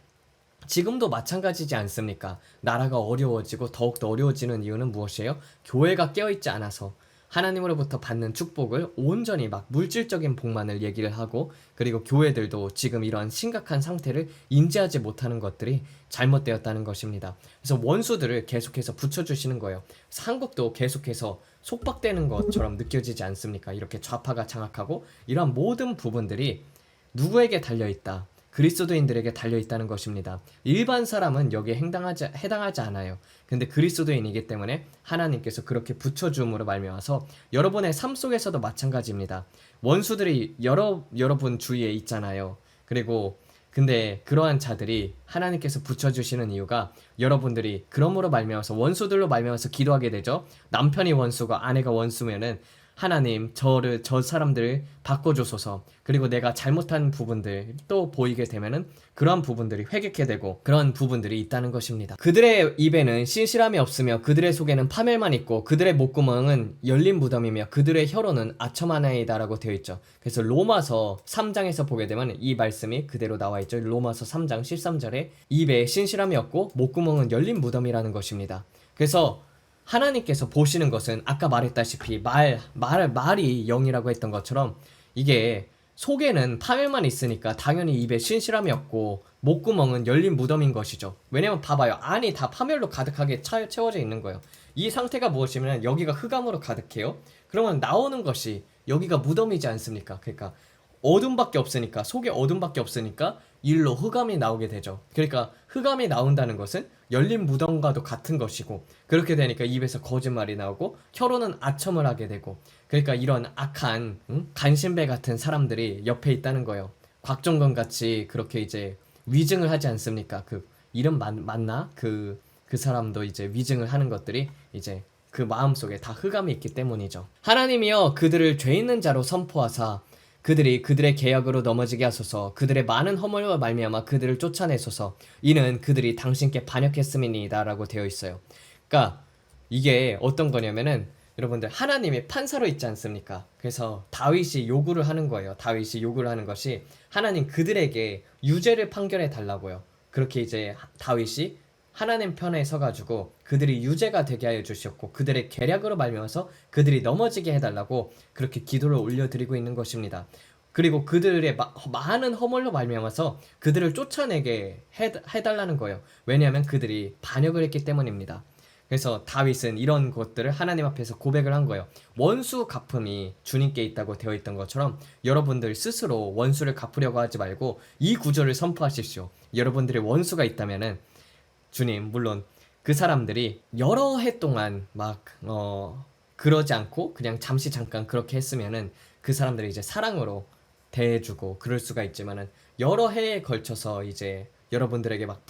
A: 지금도 마찬가지지 않습니까? 나라가 어려워지고 더욱더 어려워지는 이유는 무엇이에요? 교회가 깨어있지 않아서 하나님으로부터 받는 축복을 온전히 막 물질적인 복만을 얘기를 하고 그리고 교회들도 지금 이러한 심각한 상태를 인지하지 못하는 것들이 잘못되었다는 것입니다. 그래서 원수들을 계속해서 붙여주시는 거예요. 그래서 한국도 계속해서 속박되는 것처럼 느껴지지 않습니까? 이렇게 좌파가 장악하고 이러한 모든 부분들이 누구에게 달려있다? 그리스도인들에게 달려있다는 것입니다. 일반 사람은 여기에 해당하지 않아요. 근데 그리스도인이기 때문에 하나님께서 그렇게 붙여줌으로 말미암아서 여러분의 삶 속에서도 마찬가지입니다. 원수들이 여러분 주위에 있잖아요. 그리고 근데 그러한 자들이 하나님께서 붙여주시는 이유가 여러분들이 그러므로 말미암아서 원수들로 말미암아서 기도하게 되죠. 남편이 원수고 아내가 원수면은 하나님 저 사람들 바꿔주소서. 그리고 내가 잘못한 부분들 또 보이게 되면은 그러한 부분들이 회개케 되고 그런 부분들이 있다는 것입니다. 그들의 입에는 신실함이 없으며 그들의 속에는 파멸만 있고 그들의 목구멍은 열린 무덤이며 그들의 혀로는 아첨하나이다라고 되어 있죠. 그래서 로마서 3장에서 보게 되면 이 말씀이 그대로 나와 있죠. 로마서 3장 13절에 입에 신실함이 없고 목구멍은 열린 무덤이라는 것입니다. 그래서 하나님께서 보시는 것은 아까 말했다시피 말이 영이라고 했던 것처럼 이게 속에는 파멸만 있으니까 당연히 입에 신실함이 없고 목구멍은 열린 무덤인 것이죠. 왜냐면 봐봐요. 안이 다 파멸로 가득하게 채워져 있는 거예요. 이 상태가 무엇이면 여기가 흑암으로 가득해요. 그러면 나오는 것이 여기가 무덤이지 않습니까? 그러니까 어둠밖에 없으니까 속에 어둠밖에 없으니까 일로 흑암이 나오게 되죠. 그러니까 흑암이 나온다는 것은 열린 무덤과도 같은 것이고 그렇게 되니까 입에서 거짓말이 나오고 혀로는 아첨을 하게 되고 그러니까 이런 악한 간신배 같은 사람들이 옆에 있다는 거예요. 곽종건 같이 그렇게 이제 위증을 하지 않습니까? 그 이름 맞나? 그 사람도 이제 위증을 하는 것들이 이제 그 마음속에 다 흑암이 있기 때문이죠. 하나님이여 그들을 죄 있는 자로 선포하사 그들이 그들의 계약으로 넘어지게 하소서. 그들의 많은 허물과 말미암아 그들을 쫓아내소서. 이는 그들이 당신께 반역했음이니이다 라고 되어 있어요. 그러니까 이게 어떤 거냐면은 여러분들 하나님이 판사로 있지 않습니까? 그래서 다윗이 요구를 하는 거예요. 다윗이 요구를 하는 것이 하나님 그들에게 유죄를 판결해 달라고요. 그렇게 이제 다윗이 하나님 편에 서가지고 그들이 유죄가 되게 하여 주셨고 그들의 계략으로 말미암아서 그들이 넘어지게 해달라고 그렇게 기도를 올려드리고 있는 것입니다. 그리고 그들의 많은 허물로 말미암아서 그들을 쫓아내게 해달라는 거예요. 왜냐하면 그들이 반역을 했기 때문입니다. 그래서 다윗은 이런 것들을 하나님 앞에서 고백을 한 거예요. 원수 갚음이 주님께 있다고 되어 있던 것처럼 여러분들 스스로 원수를 갚으려고 하지 말고 이 구절을 선포하십시오. 여러분들의 원수가 있다면은 주님, 물론 그 사람들이 여러 해 동안 막 그러지 않고 그냥 잠시 잠깐 그렇게 했으면은 그 사람들이 이제 사랑으로 대해주고 그럴 수가 있지만은 여러 해에 걸쳐서 이제 여러분들에게 막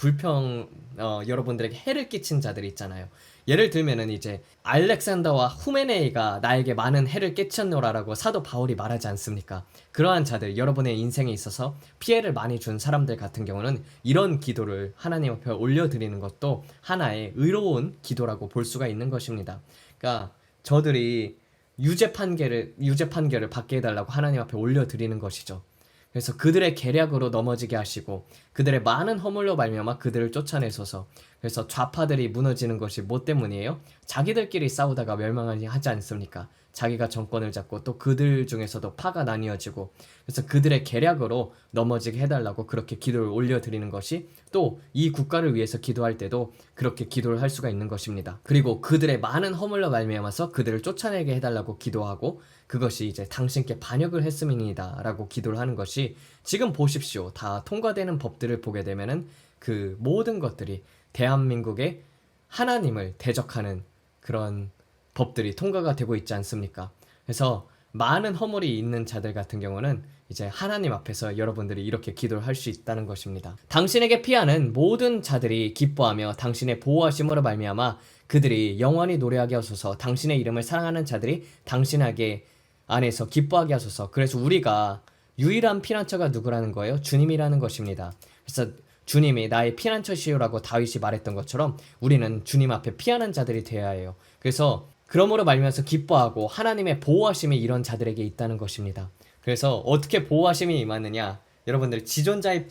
A: 여러분들에게 해를 끼친 자들이 있잖아요. 예를 들면은 이제 알렉산더와 후메네이가 나에게 많은 해를 끼쳤노라라고 사도 바울이 말하지 않습니까? 그러한 자들, 여러분의 인생에 있어서 피해를 많이 준 사람들 같은 경우는 이런 기도를 하나님 앞에 올려드리는 것도 하나의 의로운 기도라고 볼 수가 있는 것입니다. 그러니까 저들이 유죄 판결을 받게 해달라고 하나님 앞에 올려드리는 것이죠. 그래서 그들의 계략으로 넘어지게 하시고 그들의 많은 허물로 말미암아 그들을 쫓아내소서. 그래서 좌파들이 무너지는 것이 뭐 때문이에요? 자기들끼리 싸우다가 멸망하지 하지 않습니까? 자기가 정권을 잡고 또 그들 중에서도 파가 나뉘어지고, 그래서 그들의 계략으로 넘어지게 해달라고 그렇게 기도를 올려드리는 것이 또 이 국가를 위해서 기도할 때도 그렇게 기도를 할 수가 있는 것입니다. 그리고 그들의 많은 허물로 말미암아서 그들을 쫓아내게 해달라고 기도하고, 그것이 이제 당신께 반역을 했음이니이다 라고 기도를 하는 것이, 지금 보십시오. 다 통과되는 법들을 보게 되면은 그 모든 것들이 대한민국의 하나님을 대적하는 그런 법들이 통과가 되고 있지 않습니까? 그래서 많은 허물이 있는 자들 같은 경우는 이제 하나님 앞에서 여러분들이 이렇게 기도를 할 수 있다는 것입니다. 당신에게 피하는 모든 자들이 기뻐하며 당신의 보호하심으로 말미암아 그들이 영원히 노래하게 하소서. 당신의 이름을 사랑하는 자들이 당신에게 안에서 기뻐하게 하소서. 그래서 우리가 유일한 피난처가 누구라는 거예요? 주님이라는 것입니다. 그래서 주님이 나의 피난처시오라고 다윗이 말했던 것처럼 우리는 주님 앞에 피하는 자들이 되어야 해요. 그래서 그러므로 말미암아서 기뻐하고 하나님의 보호하심이 이런 자들에게 있다는 것입니다. 그래서 어떻게 보호하심이 임하느냐? 여러분들, 지존자의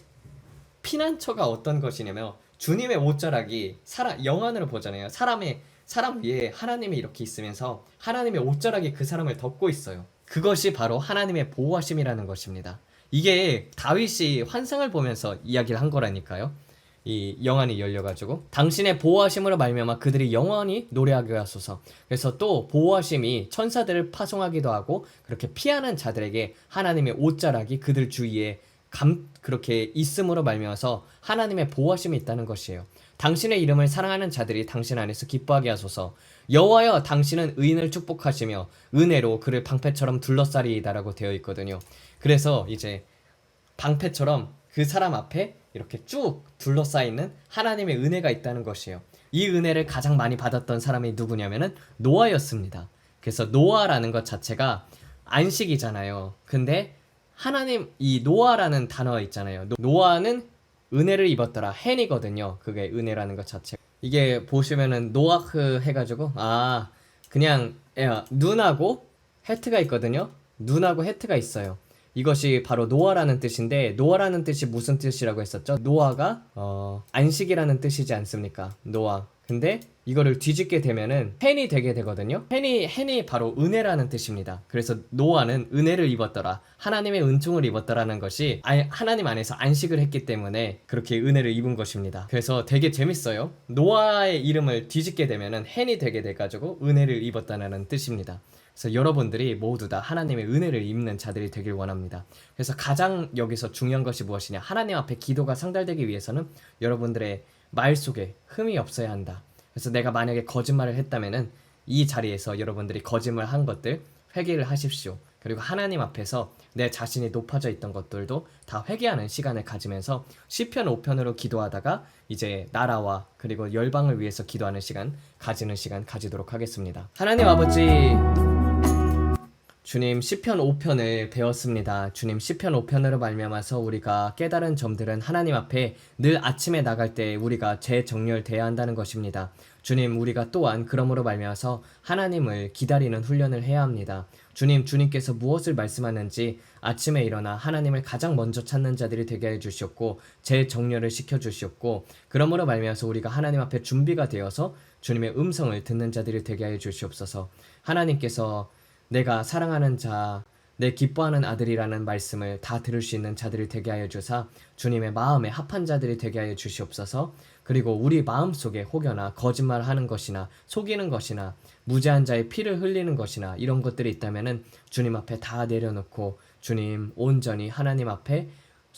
A: 피난처가 어떤 것이냐면 주님의 옷자락이 영안으로 보잖아요. 사람 위에 하나님이 이렇게 있으면서 하나님의 옷자락이 그 사람을 덮고 있어요. 그것이 바로 하나님의 보호하심이라는 것입니다. 이게 다윗이 환상을 보면서 이야기를 한 거라니까요. 이 영안이 열려가지고 당신의 보호하심으로 말미암아 그들이 영원히 노래하게 하소서. 그래서 또 보호하심이 천사들을 파송하기도 하고, 그렇게 피하는 자들에게 하나님의 옷자락이 그들 주위에 그렇게 있음으로 말미암아서 하나님의 보호하심이 있다는 것이에요. 당신의 이름을 사랑하는 자들이 당신 안에서 기뻐하게 하소서. 여호와여, 당신은 의인을 축복하시며 은혜로 그를 방패처럼 둘러싸리이다라고 되어 있거든요. 그래서 이제 방패처럼 그 사람 앞에 이렇게 쭉 둘러싸이는 하나님의 은혜가 있다는 것이에요. 이 은혜를 가장 많이 받았던 사람이 누구냐면은 노아였습니다. 그래서 노아라는 것 자체가 안식이잖아요. 근데 하나님, 이 노아라는 단어 있잖아요. 노아는 은혜를 입었더라. 헨이거든요. 그게 은혜라는 것 자체. 이게 보시면은 노아흐 해가지고 그냥 눈하고 해트가 있거든요. 눈하고 해트가 있어요. 이것이 바로 노아라는 뜻인데, 노아라는 뜻이 무슨 뜻이라고 했었죠? 노아가 안식이라는 뜻이지 않습니까? 노아. 근데 이거를 뒤집게 되면은 헨이 되게 되거든요. 헨이 바로 은혜라는 뜻입니다. 그래서 노아는 은혜를 입었더라, 하나님의 은총을 입었더라는 것이 하나님 안에서 안식을 했기 때문에 그렇게 은혜를 입은 것입니다. 그래서 되게 재밌어요. 노아의 이름을 뒤집게 되면은 헨이 되게 돼가지고 은혜를 입었다는 뜻입니다. 그래서 여러분들이 모두 다 하나님의 은혜를 입는 자들이 되길 원합니다. 그래서 가장 여기서 중요한 것이 무엇이냐? 하나님 앞에 기도가 상달되기 위해서는 여러분들의 말 속에 흠이 없어야 한다. 그래서 내가 만약에 거짓말을 했다면은 이 자리에서 여러분들이 거짓말한 것들 회개를 하십시오. 그리고 하나님 앞에서 내 자신이 높아져 있던 것들도 다 회개하는 시간을 가지면서 시편 5편으로 기도하다가 이제 나라와 그리고 열방을 위해서 기도하는 시간 가지도록 하겠습니다. 하나님 아버지, 주님 시편 5편을 배웠습니다. 주님 시편 5편으로 말미암아서 우리가 깨달은 점들은 하나님 앞에 늘 아침에 나갈 때 우리가 재정렬돼야 한다는 것입니다. 주님, 우리가 또한 그러므로 말미암아서 하나님을 기다리는 훈련을 해야 합니다. 주님께서 무엇을 말씀하는지 아침에 일어나 하나님을 가장 먼저 찾는 자들이 되게 해주시옵고 재정렬을 시켜주시옵고, 그러므로 말미암아서 우리가 하나님 앞에 준비가 되어서 주님의 음성을 듣는 자들이 되게 하여 주시옵소서. 하나님께서 내가 사랑하는 자, 내 기뻐하는 아들이라는 말씀을 다 들을 수 있는 자들이 되게 하여 주사 주님의 마음에 합한 자들이 되게 하여 주시옵소서. 그리고 우리 마음속에 혹여나 거짓말하는 것이나 속이는 것이나 무죄한 자의 피를 흘리는 것이나 이런 것들이 있다면은 주님 앞에 다 내려놓고 주님 온전히 하나님 앞에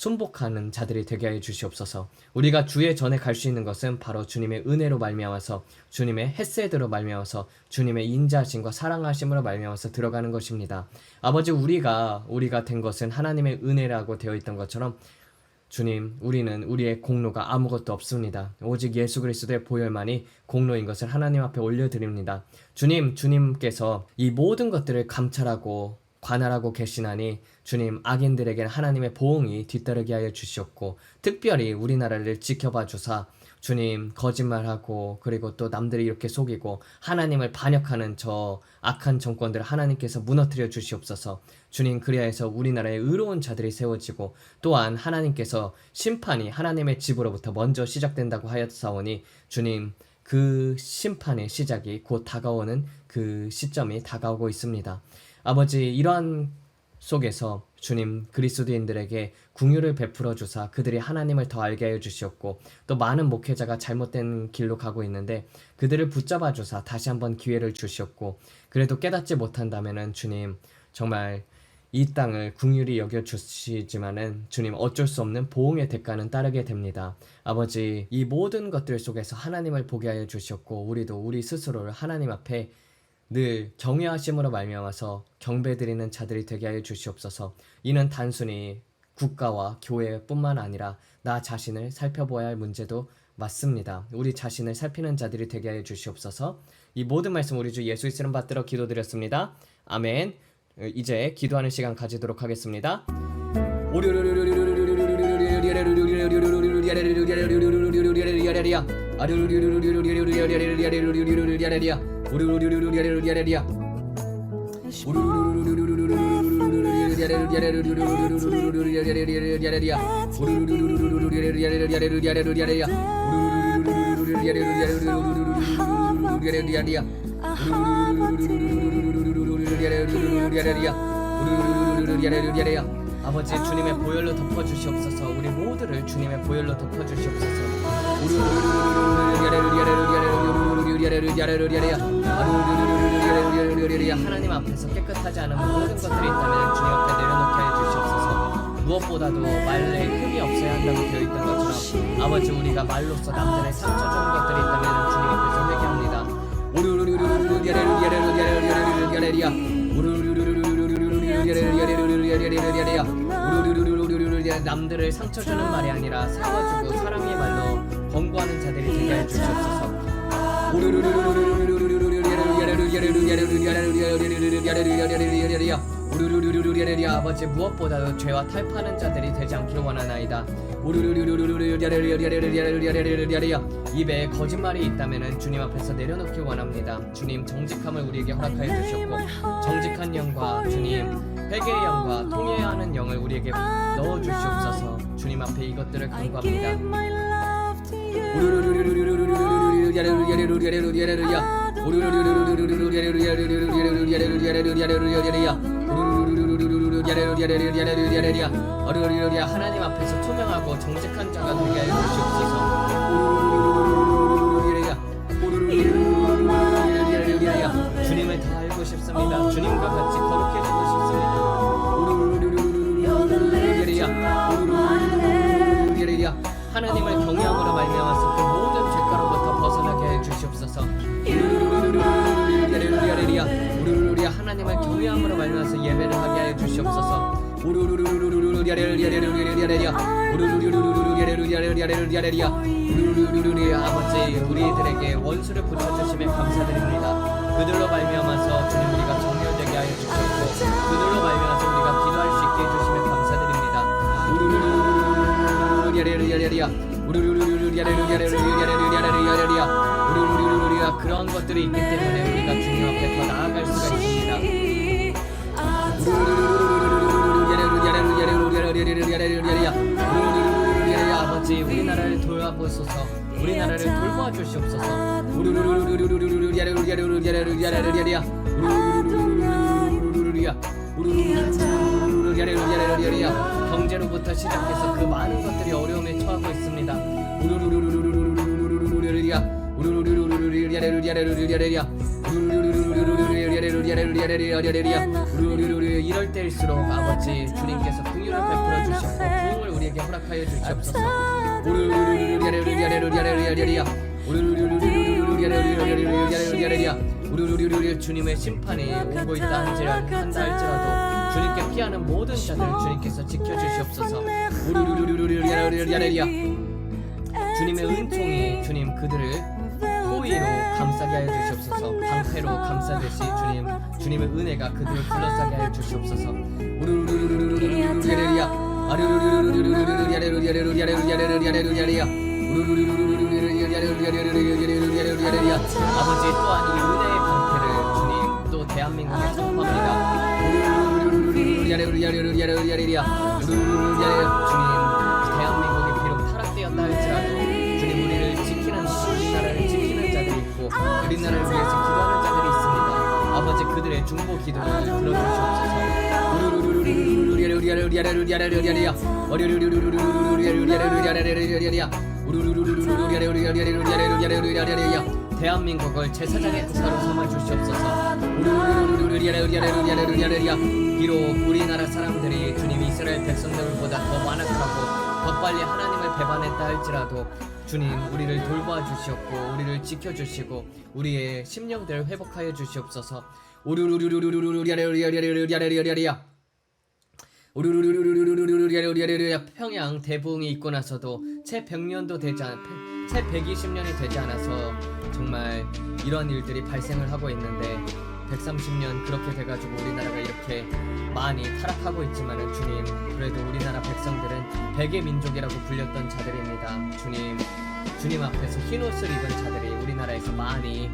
A: 순복하는 자들이 되게 하여 주시옵소서. 우리가 주의 전에 갈 수 있는 것은 바로 주님의 은혜로 말미암아서, 주님의 헤세드로 말미암아서, 주님의 인자하심과 사랑하심으로 말미암아서 들어가는 것입니다. 아버지, 우리가 된 것은 하나님의 은혜라고 되어 있던 것처럼 주님, 우리는 우리의 공로가 아무것도 없습니다. 오직 예수 그리스도의 보혈만이 공로인 것을 하나님 앞에 올려드립니다. 주님께서 이 모든 것들을 감찰하고 관할하고 계시나니 주님, 악인들에게는 하나님의 보응이 뒤따르게 하여 주시옵고, 특별히 우리나라를 지켜봐 주사 주님, 거짓말하고 그리고 또 남들이 이렇게 속이고 하나님을 반역하는 저 악한 정권들을 하나님께서 무너뜨려 주시옵소서. 주님, 그리하여서 우리나라에 의로운 자들이 세워지고, 또한 하나님께서 심판이 하나님의 집으로부터 먼저 시작된다고 하였사오니 주님, 그 심판의 시작이 곧 다가오는 그 시점이 다가오고 있습니다. 아버지, 이러한 속에서 주님, 그리스도인들에게 긍휼을 베풀어 주사 그들이 하나님을 더 알게 하여 주시옵고, 또 많은 목회자가 잘못된 길로 가고 있는데 그들을 붙잡아 주사 다시 한번 기회를 주시옵고, 그래도 깨닫지 못한다면은 주님, 정말 이 땅을 긍휼히 여겨 주시지만은 주님, 어쩔 수 없는 보응의 대가는 따르게 됩니다. 아버지, 이 모든 것들 속에서 하나님을 보게 하여 주시옵고, 우리도 우리 스스로를 하나님 앞에 늘 경외하심으로 말미암아서 경배드리는 자들이 되게 하여 주시옵소서. 이는 단순히 국가와 교회뿐만 아니라 나 자신을 살펴보아야 할 문제도 맞습니다. 우리 자신을 살피는 자들이 되게 하여 주시옵소서. 이 모든 말씀 우리 주 예수 이름 받들어 기도드렸습니다. 아멘. 이제 기도하는 시간 가지도록 하겠습니다. 아버지, 주님의 보혈로 덮어주시옵소서. 우리 모두를 주님의 보혈로 덮어주시옵소서. 하나님 앞에서 깨끗하지 않은 모든 것들이 있다면 주님 앞에 내려놓게 해 주시옵소서. 무엇보다도 말에 흠이 없어야 한다고 되어 있던 것처럼 아버지, 우리가 말로써 남들의 상처 주는 것들이 있다면 주님 앞에서 회개합니다. 남들을 상처 주는 말이 아니라 세워주고 사랑의 말로 권고하는 자들이 되게 해 주시옵소서. 아버지, 무엇보다도 죄와 탈파하는 자들이 되지 않기를 원하나이다. 입에 거짓말이 있다면 주님 앞에서 내려놓기 원합니다. 주님, 정직함을 우리에게 허락하여 주셨고, 정직한 영과 주님, 회개의 영과 통회하는 영을 우리에게 넣어주시옵소서. 주님 앞에 이것들을 간구합니다. 하나님 앞에서 투명하고 정직한 자가 되게 하여 주시옵소서. 주님을 더 알고 싶습니다. 주님과 같이 거룩해지고 싶습니다. 하나님을 경외함으로 말미암아서 그 모든 죄가로부터 벗어나게 해 주시옵소서. 하나님을 경외함으로 말미암아서 예배를 하게 하여 주시옵소서. 아버지, 우리들에게 원수를 붙여주심에 감사드립니다. 그들로 말미암아서 주님, 우리가 정결되게 하여 주셨고, 그들로 말미암아서 우리가 기도할 수 있게 해주심에 감사드립니다. 그러한 것들이 있기 때문에 우리가 주님 앞에 더 나아갈 수가 있습니다. 아버지, 우리나라를 돌아보소서. 우리나라를 돌보아 주시옵소서. 경제로부터 시작해서 그 많은 것들이 어려움에 처하고 있습니다. 이럴 때일수록 아버지 주님께서 긍휼을 베풀어 주시고 부흥을 우리에게 허락하여 주시옵소서. 주님의 심판이 오고 있다 할지라도 주님께 피하는 모든 자들 주님께서 지켜주시옵소서. 주님의 은총이 주님 그들을 호의로 감싸게 하여 주시옵소서. 방패로 감싸듯이 주님의 은혜가 그들을 둘러싸게 하여 주시옵소서. 아버지 또한 이 은혜의 방패를 주님 또 대한민국에 선포합니다. 주님 대한민국이 비록 타락되었다 할지라도 주님 우리를 지키는 우리나라를 지키는 자들이 있고 우리나라를 위해서 기도하는 자들이 있습니다. 아버지 그들의 중보 기도를 들어주시옵소서. 대한민국을 제사장의 국가로 삼아 주시옵소서. 비록 우리나라 사람들이 주님 이스라엘 백성들보다 더 완악하고 더 빨리 하나님을 배반했다 할지라도 주님 우리를 돌봐 주시옵고 우리를 지켜 주시고 우리의 심령들을 회복하여 주시옵소서. 평양 대붕이 있고 나서도 채 100년도 되지 채 120년이 되지 않아서 정말 이런 일들이 발생을 하고 있는데 130년 그렇게 돼가지고 우리나라가 이렇게 많이 타락하고 있지만은 주님 그래도 우리나라 백성들은 백의 민족이라고 불렸던 자들입니다. 주님 앞에서 흰옷을 입은 자들이 우리나라에서 많이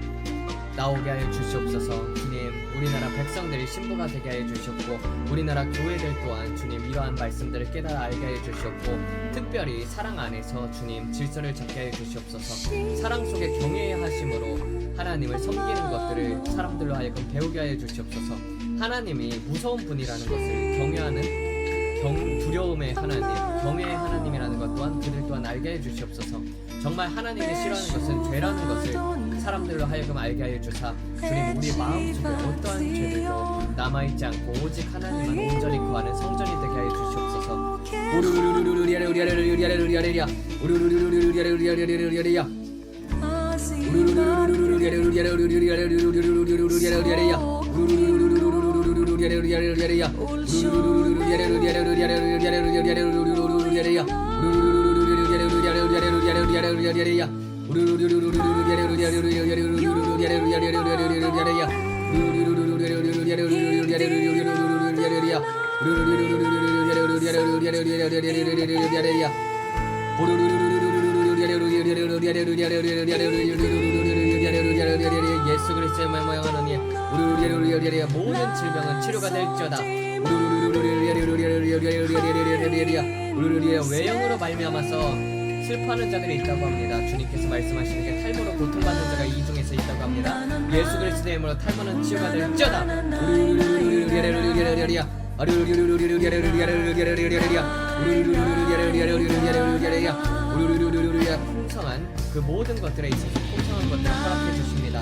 A: 나오게 하여 주시옵소서. 주님 우리나라 백성들이 신부가 되게 하여 주셨고 우리나라 교회들 또한 주님 이러한 말씀들을 깨달아 알게 하여 주셨고 특별히 사랑 안에서 주님 질서를 잡게 하여 주시옵소서. 사랑 속에 경외하심으로 하나님을 섬기는 것들을 사람들로 하여금 배우게 하여 주시옵소서. 하나님이 무서운 분이라는 것을 경외하는 두려움의 하나님, 경외의 하나님이라는 것 또한 그들 또한 알게 해 주시옵소서. 정말 하나님이 싫어하는 것은 죄라는 것을 사람들로 하여금 알게 하여 주사 주님 우리 마음속에 어떠한 죄들도 남아있지 않고 오직 하나님만 온전히 구하는 성전이 되게 하여 주시옵소서. 예수 그리스도의 모양하노니 모든 질병은 치료가 될지어다. 외형으로 말미암아서 슬퍼하는 자들이 있다고 합니다. 주님께서 말씀하시는 게 탈모로 고통받는 자가 이 중에서 있다고 합니다. 예수 그리스도의 이름으로 탈모는 치유가 될지어다. 풍성한 그 모든 것들에 있어서 풍성한 것들을 허락해 주십니다.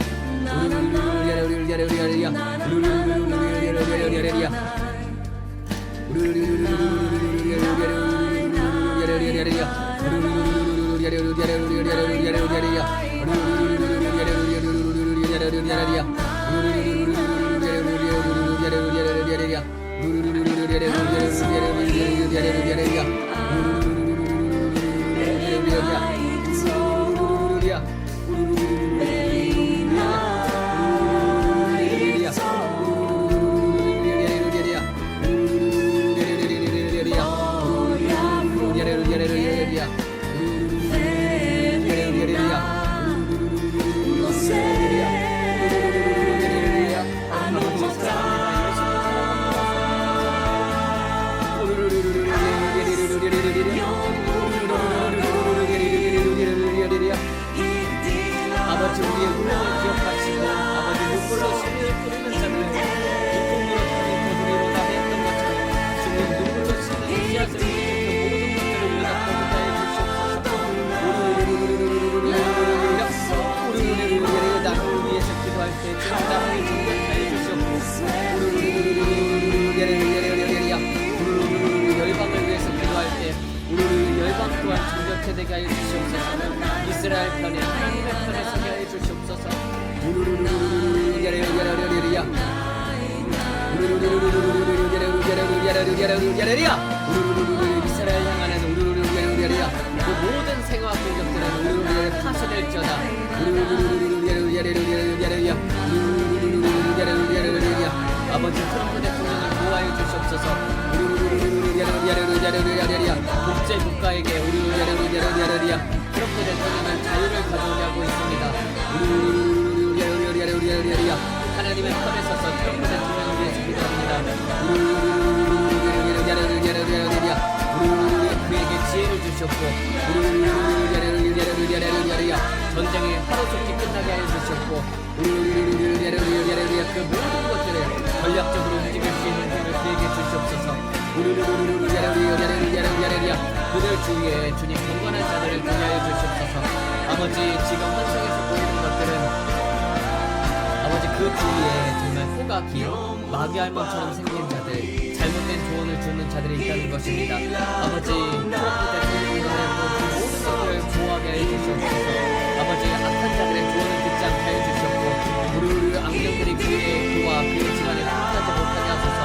A: 이스라엘 향하는 그 모든 생화 공격들은 파쇄될지어다. 아버지 트럼프 대통령을 보호하여 주시옵소서. 독재 국가에게 트럼프 대통령은 자유를 가져오게 하고 있습니다. 하나님의 편에 서서 트럼프 대통령을 위해서 기도합니다. 그에게 지혜를 주셨고 전쟁이 하루속히 끝나게 하여 주셨고 그 모든 것들을 전략적으로 움직일 수 있는 힘을 그에게 주시옵소서. 그들 주위에 주님 경건한 자들을 두하여 주시옵소서. 아버지 지금 환상에서 보이는 것들은 아버지 그 주위에 정말 코가 긴 마귀알몸처럼 생긴 자들, 잘못된 조언을 주는 자들이 있다는 것입니다. 아버지 트럼프 대통령을 모든 것을 보호하게 하여 주시옵소서. 아버지 악한 자들의 조언을 듣지 않게 하여 주셨고 악령들이 그의 교와 그의 집안에 통하지 못하게 하소서.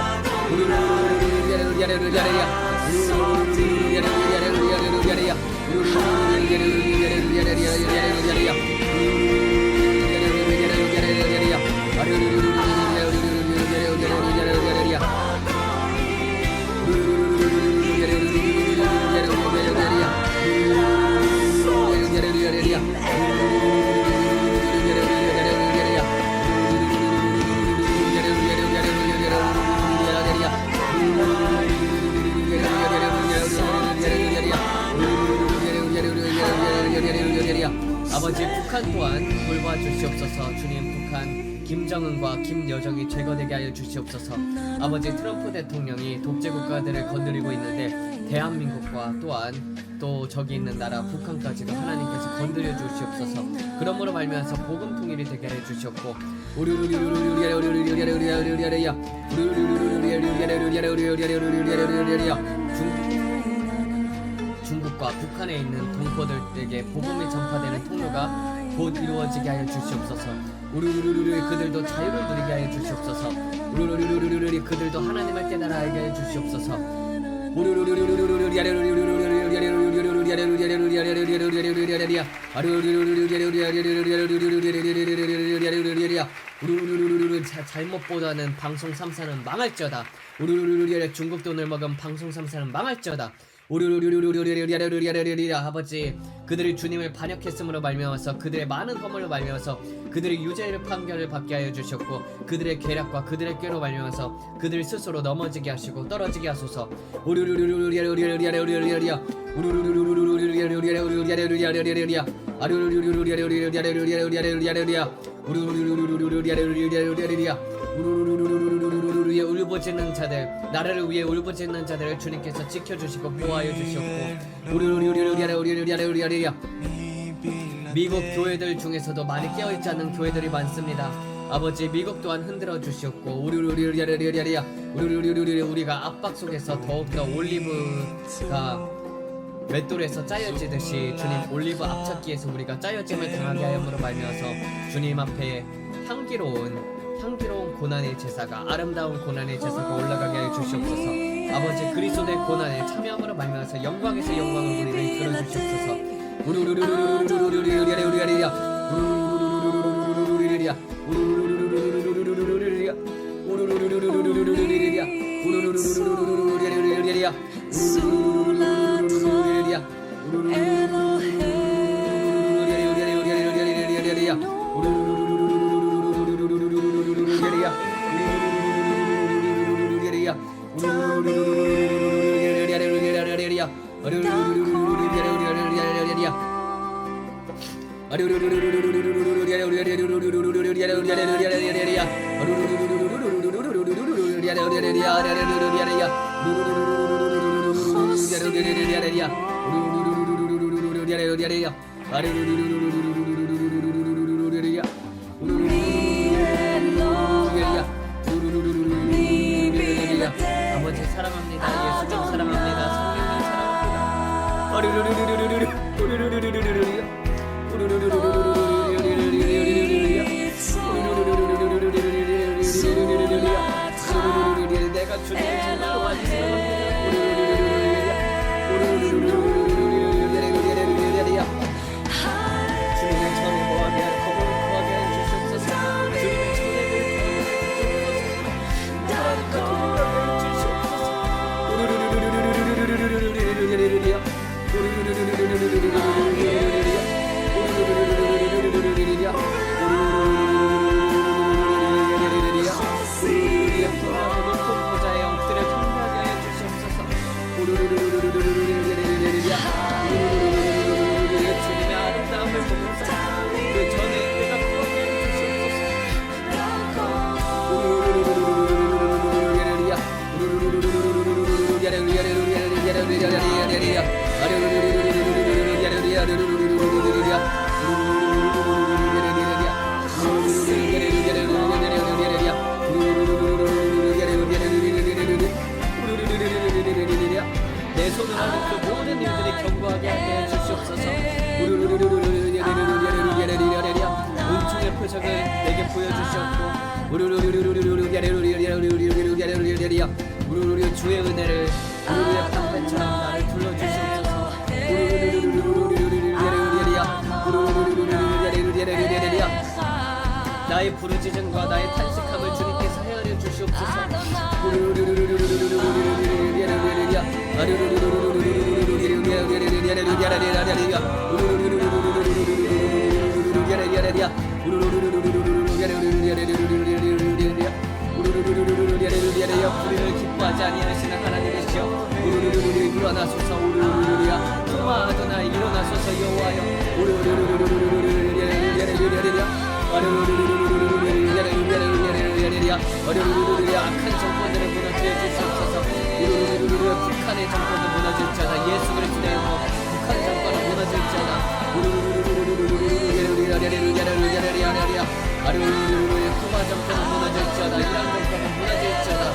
A: 아버지 북한 또한 돌봐 주시옵소서. 주님 북한 김정은과 김여정이 제거되게 하여 주시옵소서. 아버지 트럼프 대통령이 독재 국가들을 건드리고 있는데 대한민국과 또한 또 저기 있는 나라 북한까지도 하나님께서 건드려 주시옵소서. 그러므로 말미암아서 복음 통일이 되게 해 주셨고 중국과 북한에 있는 동포들에게 복음이 전파되는 통로가 곧 이루어지게 하여 주시옵소서. 그들도 자유를 누리게 하여 주시옵소서. 그들도 하나님을 깨달아 알게 하여 주시옵소서. 잘못보다는 방송 3사는 망할지어다. 중국 돈을 먹은 방송 3사는 망할지어다. 아버지 그들이 주님을 반역했음으로 말미암아서 그들의 많은 허물로 말미암아서 그들이 유죄의 판결을 받게 하여 주셨고 그들의 계략과 그들의 꾀로 말미암아서 그들 스스로 넘어지게 하시고 떨어지게 하소서. 울부짖는 자들, 나라를 위해 울부짖는 자들을 주님께서 지켜주시고 보호하여 주셨고 미국 교회들 중에서도 많이 깨어있지 않는 교회들이 많습니다. 아버지 미국 또한 흔들어 주셨고 우리가 압박 속에서 더욱더 올리브가 맷돌에서 짜여지듯이 주님 올리브 앞찾기에서 우리가 짜여짐을 당하게 하였으므로 말미암아서 주님 앞에 향기로운 고난의 제사가 아름다운 고난의 제사가 올라가게 하여 주시옵소서. 아버지 그리스도의 고난에 참여함으로 말미암아서 영광에서 영광을 우리를 이끌어 주시옵소서. 아버지 사랑합니다. 예수님 사랑합니다. 성령님 사랑합니다. 보여주셨고 주의 은혜를 방패처럼 나를 둘러주시옵소서. 나의 부르짖음과 나의 탄식함을 주님께서 헤아려 주시옵소서. 우리를 기뻐하지 아니하시는 하나님이시여 일어나소서. 소마 아도나이 일어나소서. 여호와여 악한 정권들을 무너뜨려 주시옵소서. 북한의 정권도 무너질지어다. 예수 그리스도의 이름으로 북한 정권은 무너질지어다. 쿠바 정권은 무너질지어다. 이란 정권은 무너질지어다.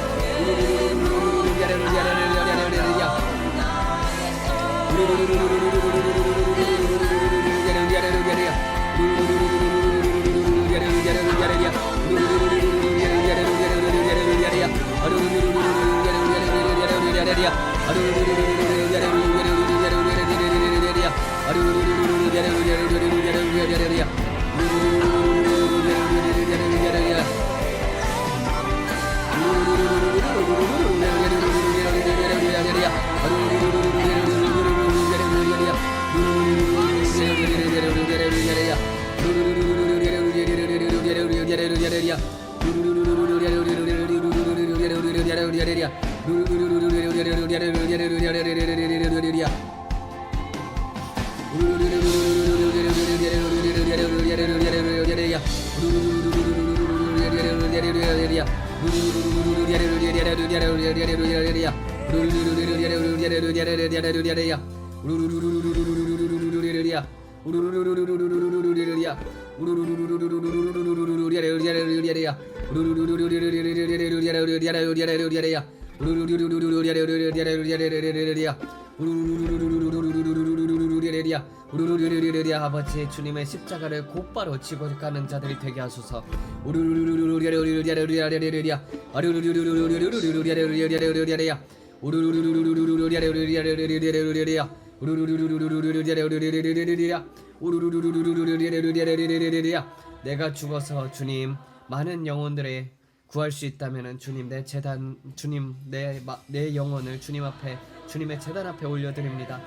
A: 아버지 주님의 십자가를 곧바로 지고 가는 자들이 되게 하소서. 내가 죽어서 주님 많은 영혼들의 구할 수 있다면은 주님 내 제단 주님 내 영혼을 주님 앞에 주님의 제단 앞에 올려드립니다.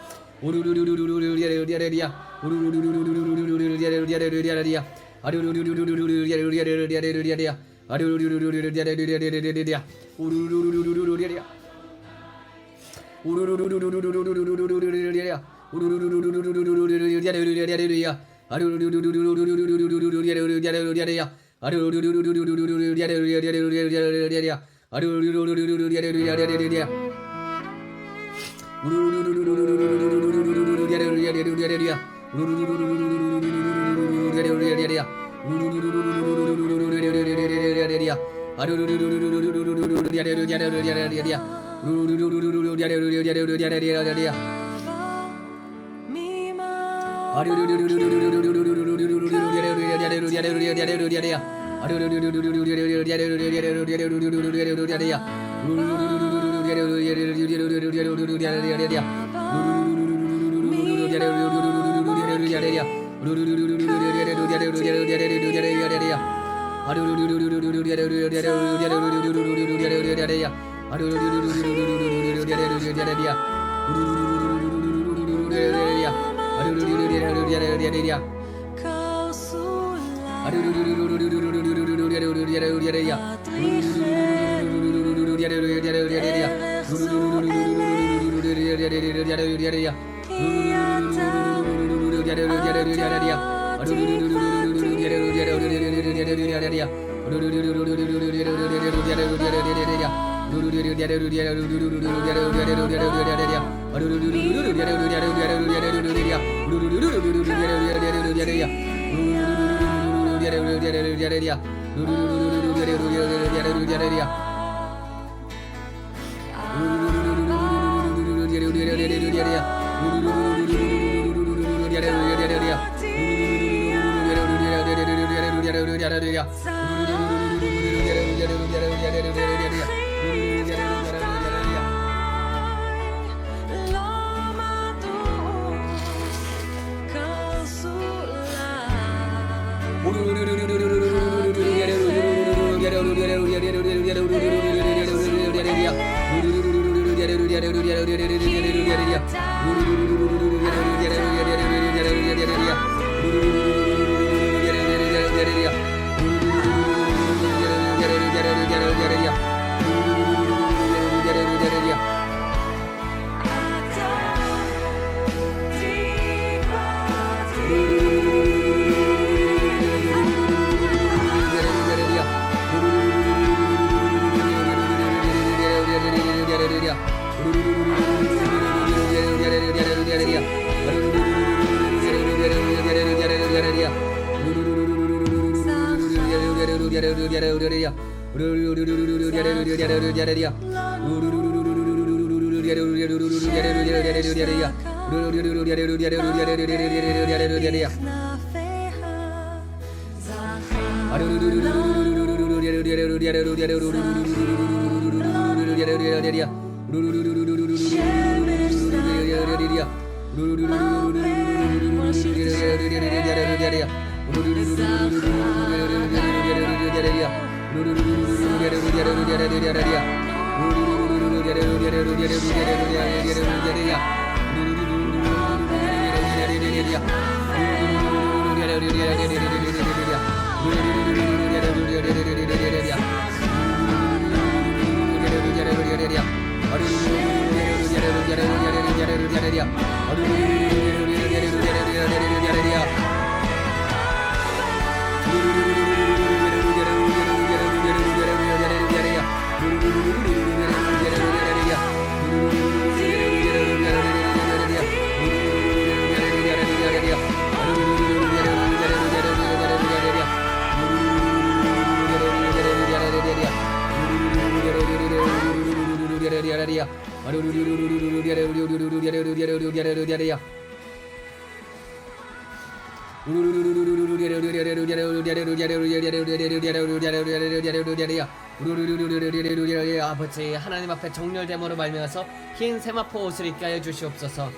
A: 아버지 하나님 앞에 정렬됨으로 말미암아서 흰 세마포 옷을 입게 하여 주시옵소서.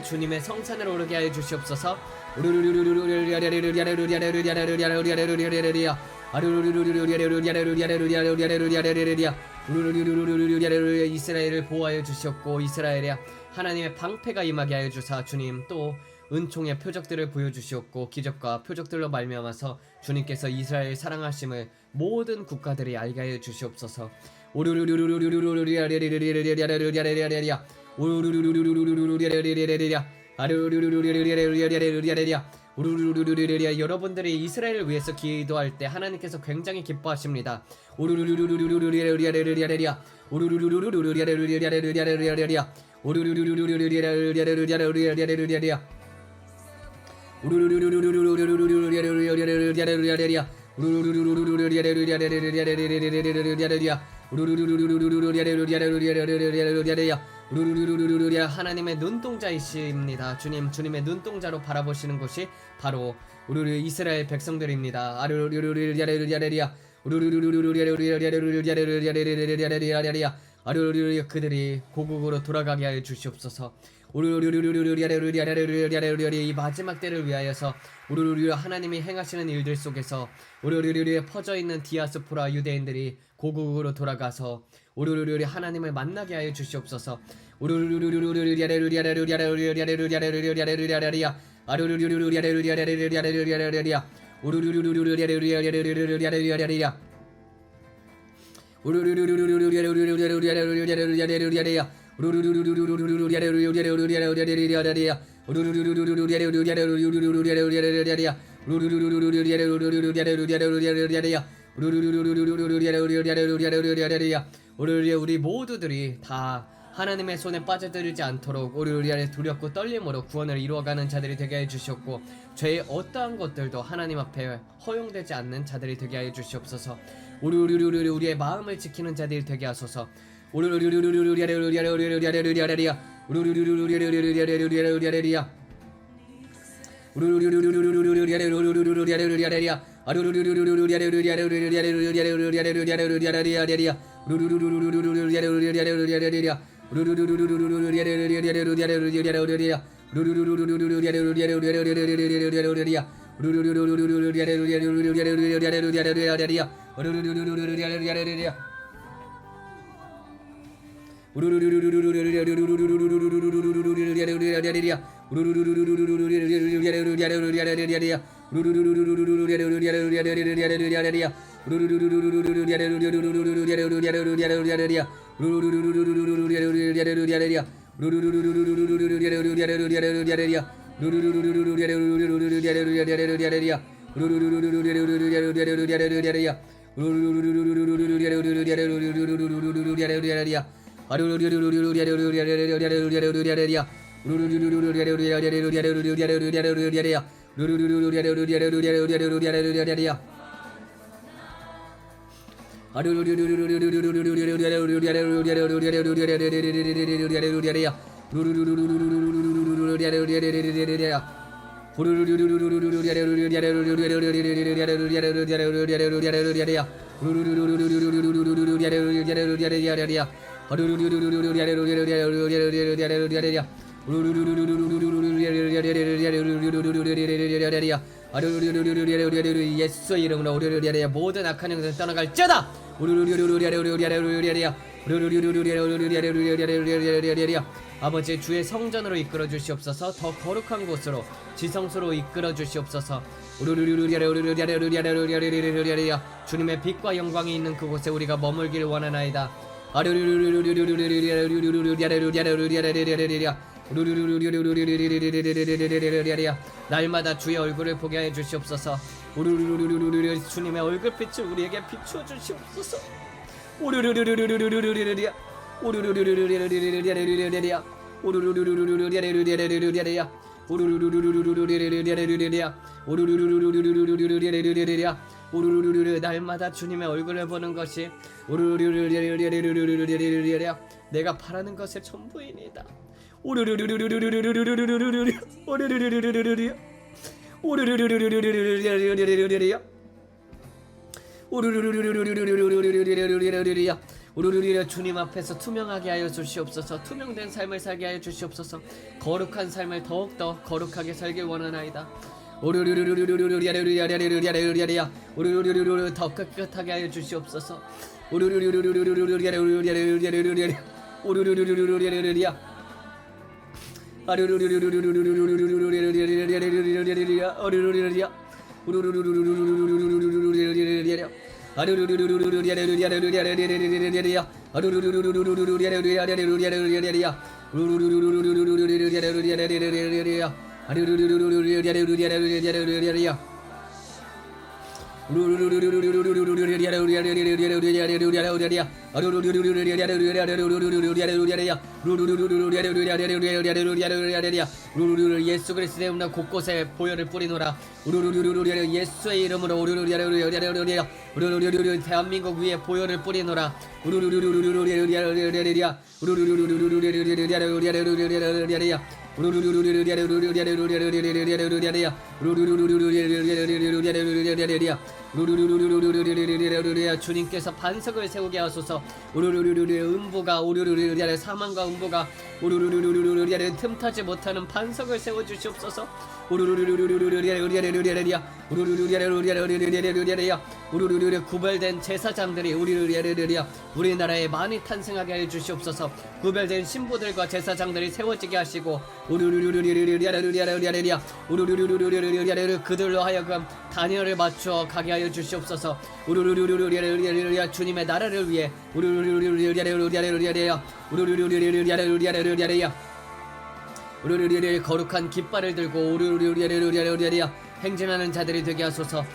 A: 주님의 성산을 오르게 하여 주시옵소서. 이스라엘을 보호하여 주시옵고 이스라엘에 하나님의 방패가 임하게 하여 주사 주님 또 은총의 표적들을 보여주시옵고 기적과 표적들로 말미암아서 주님께서 이스라엘 사랑하심을 모든 국가들이 알게 하여 주시옵소서. 여러분들이 이스라엘을 위해서 기도할 때 하나님께서 굉장히 기뻐하십니다. 하나님의 눈동자이십니다. 주님의 눈동자로 바라보시는 것이 바로 이스라엘 백성들입니다. 그들이 고국으로 돌아가게 하여 주시옵소서. 이 마지막 때를 위하여서 하나님이 행하시는 일들 속에서 퍼져있는 디아스포라 유대인들이 고국으로 돌아가서 하나님을 만나게 하여 주시옵소서. 우리 모두들이 다 하나님의 손에 빠져들지 않도록 두렵고 떨림으로 구원을 이루어가는 자들이 되게 해주시옵고 죄의 어떠한 것들도 하나님 앞에 허용되지 않는 자들이 되게 하여 주시옵소서. 우리의 마음을 지키는 자들이 되게 하소서. 예수의 이름으로 모든 악한 영들은 떠나갈지어다. 아버지 주의 성전으로 이끌어 주시옵소서. 더 거룩한 곳으로 지성소로 이끌어 주시옵소서. 주님의 빛과 영광이 있는 그곳에 우리가 머물기를 원하나이다. 날마다 주의 얼굴을 보게 해 주시옵소서. 주님의 얼굴빛을 우리에게 비추어 주시옵소서. 날마다 주님의 얼굴을 보는 것이 내가 바라는 것의 전부이니다. 주님 앞에서 투명하게 하여 주시옵소서. 투명된 삶을 살게 하여 주시옵소서. 거룩한 삶을 더욱더 거룩하게 살길 원하나이다. 더 깨끗하게 하여 주시옵소서. 예수 그리스도의 이름으로 곳곳에 보혈을 뿌리노라. 예수의 이름으로 대한민국 위에 보혈을 뿌리노라. 주님께서 반석을 세우게 하소서. 음부가 사망과 음부가 틈타지 못하는 반석을 세워 주시옵소서. 구별된 제사장들이 우리나라에 많이 탄생하게 해 주시옵소서. 구별된 신부들과 제사장들이 세워지게 하시고 그들로 하여금 단열을 맞추어 가게 하여 주시옵소서. 주님의 나라를 위해 거룩한 깃발을 들고 행진하는 자들이 되게 하소서.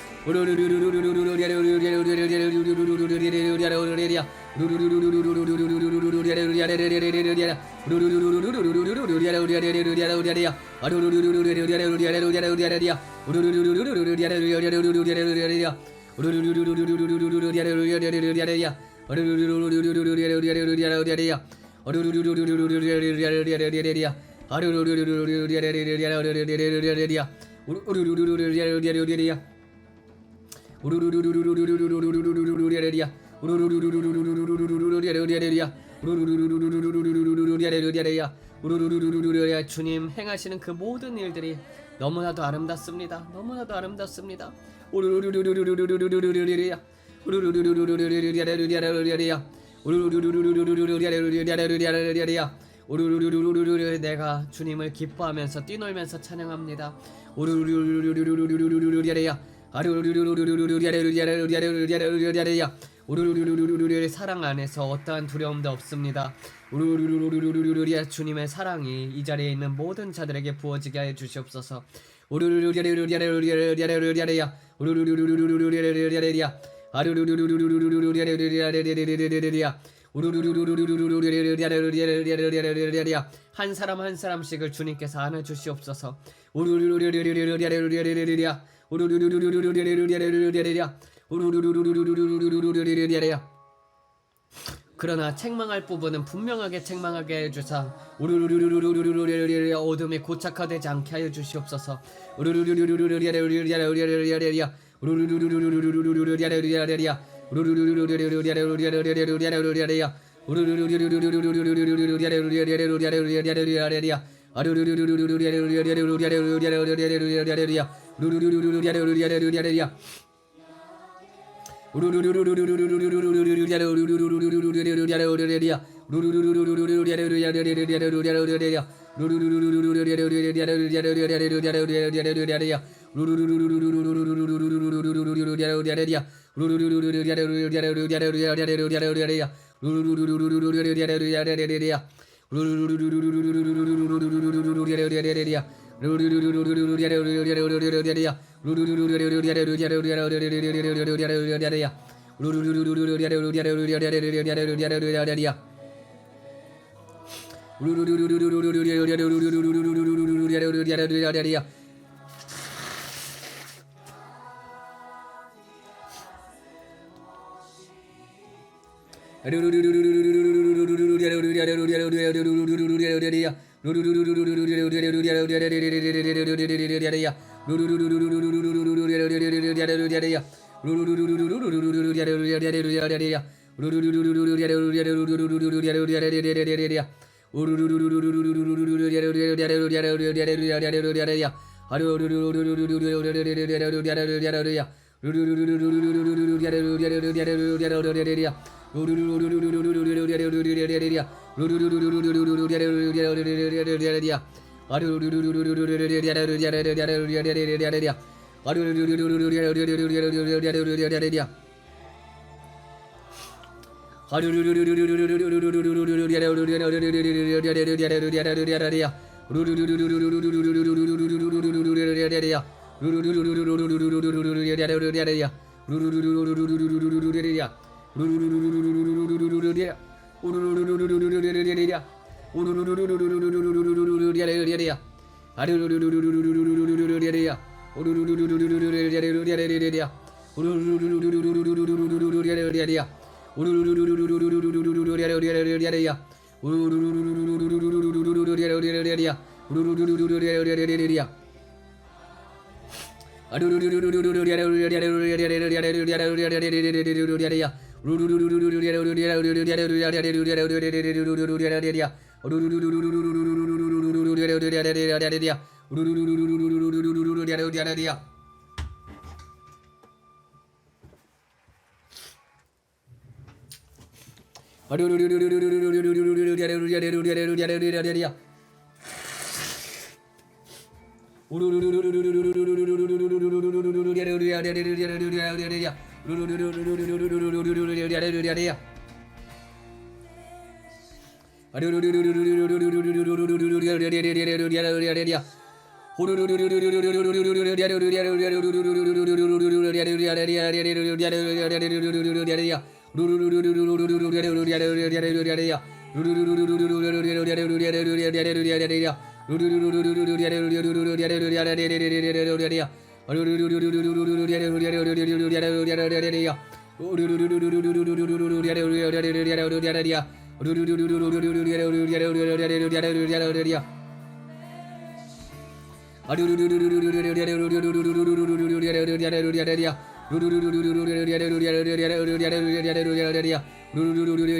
A: 주님 행하시는 그 모든 일들이 너무나도 아름답습니다. 너무나도 아름답습니다. 내가 주님을 기뻐하면서 뛰놀면서 찬양합니다. 사랑 안에서 어떠한 두려움도 없습니다. 주님의 사랑이 이 자리에 있는 모든 자들에게 부어지게 해 주시옵소서. 한 사람 한 사람씩을 주님께서 안아 주시옵소서. 그러나 책망할 부분은 분명하게 책망하게 해주사 어둠에 고착화되지 않게 하여 주시옵소서.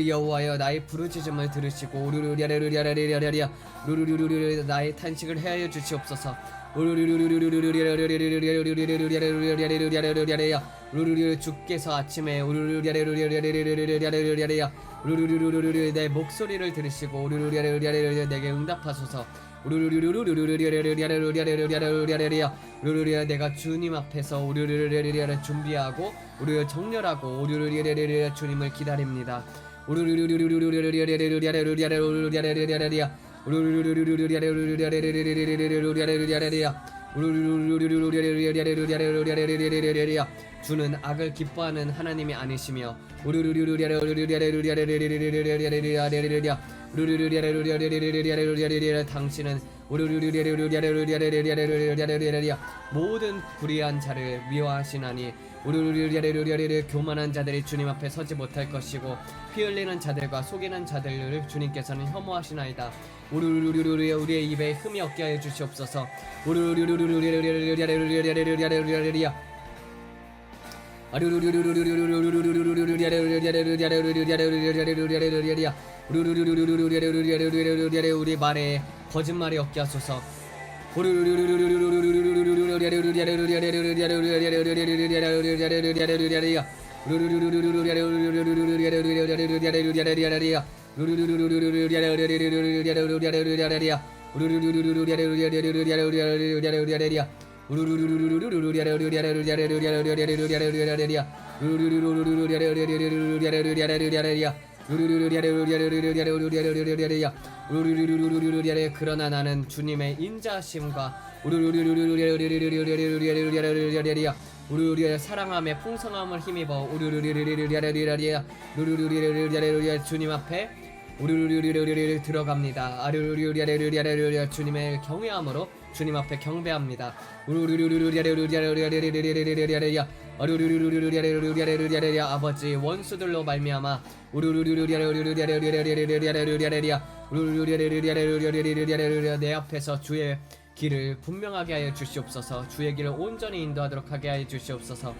A: 여호와여 나의 부르짖음을 들으시고 나의 탄식을 헤아려 주시옵소서. 주께서 아침에 내 목소리를 들으시고 내게 응답하소서. 내가 주님 앞에서 준비하고 정렬하고 주님을 기다립니다. 주는 악을 기뻐하는 하나님이 아니시며 당신은 모든 불의한 자를 미워하시나니 교만한 자들이 주님 앞에 서지 못할 것이고 피 흘리는 자들과 속이는 자들을 주님께서는 혐오하시나이다. 우리의 입에 흠이 없게 하여 주시옵소서. 우리 말에 거짓말이 없게 하소서. 그러나 나는 주님의 인자하심과 사랑함의 풍성함을 힘입어 주님 앞에 들어갑니다. 주님의 경외함으로 주님 앞에 경배합니다. 아버지 원수들로 말미암아 내 앞에서 주의 길을 분명하게 하여 주시옵소서. 주의 길을 온전히 인도하도록 하게 하여 주시옵소서.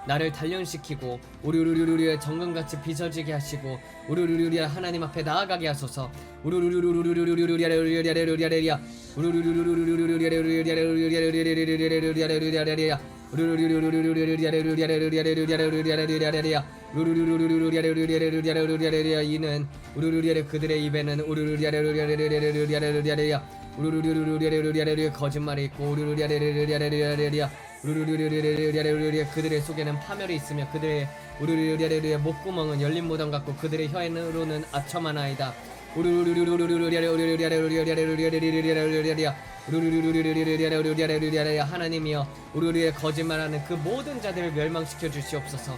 A: 나를 단련시키고 정금같이 빚어지게 하시고 하나님 앞에 나아가게 하소서. 이는 그들의 입에는 거짓말이 있고 그들의 속에는 파멸이 있으며 그들의 목구멍은 열린 무덤 같고 그들의 혀에는 아첨하나이다. 하나님이여 우리의 거짓말하는 그 모든 자들을 멸망시켜 주시옵소서.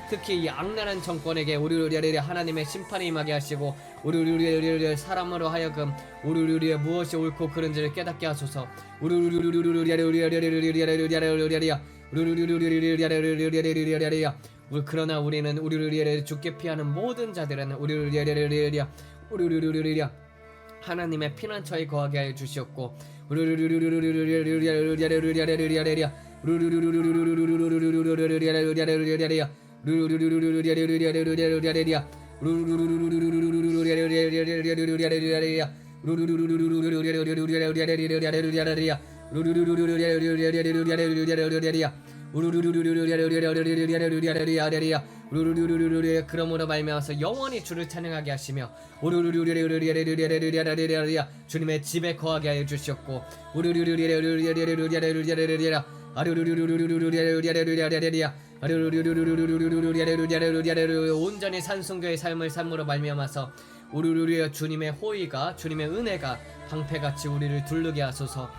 A: 특히 이 악랄한 정권에게 하나님의 심판이 임하게 하시고 사람으로 하여금 무엇이 옳고 그른지를 깨닫게 하소서. 그러나 우리는 죽게 피하는 모든 자들은 하나님의 피난처에 거하게 하여 주시옵고 그러므로 말미암아서 영원히 주를 찬양하게 하시며 주님의 집에 거하게 하여 주시옵고 온전히 산sun교의 삶을 삶으로 말미암아서 주님의 호의가 주님의 은혜가 방패같이 우리를 두르게 하소서.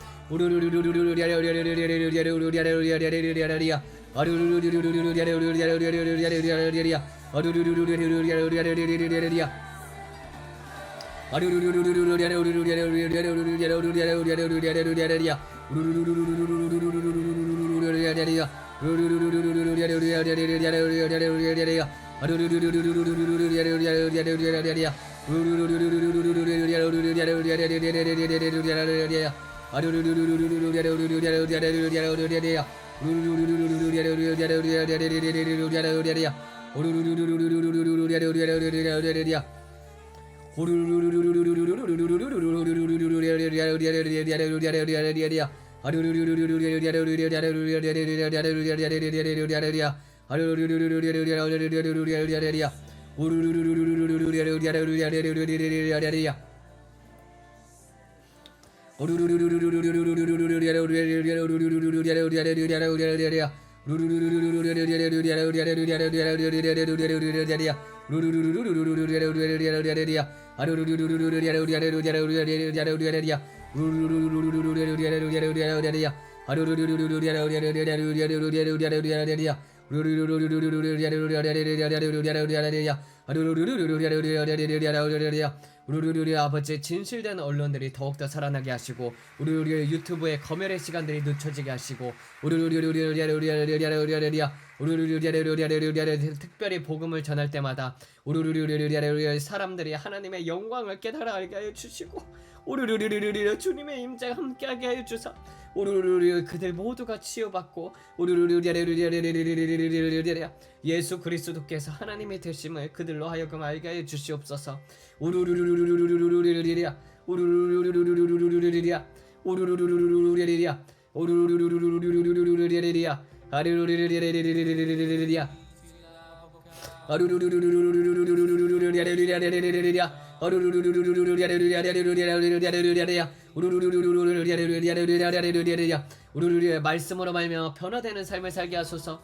A: 우리 아버지 진실된 언론들이 더욱더 살아나게 하시고 우리 유튜브의 검열의 시간들이 늦춰지게 하시고 특별히 복음을 전할 때마다 사람들이 하나님의 영광을 깨달아 알게 하여 주시고 주님의 임재가 함께하게 하여 주사 그들 모두가 치유받고 예수 그리스도께서 하나님의 되심을 그들로 하여금 알게 하여 주시옵소서. 말씀으로 말며 변화되는 삶을 살게 하소서.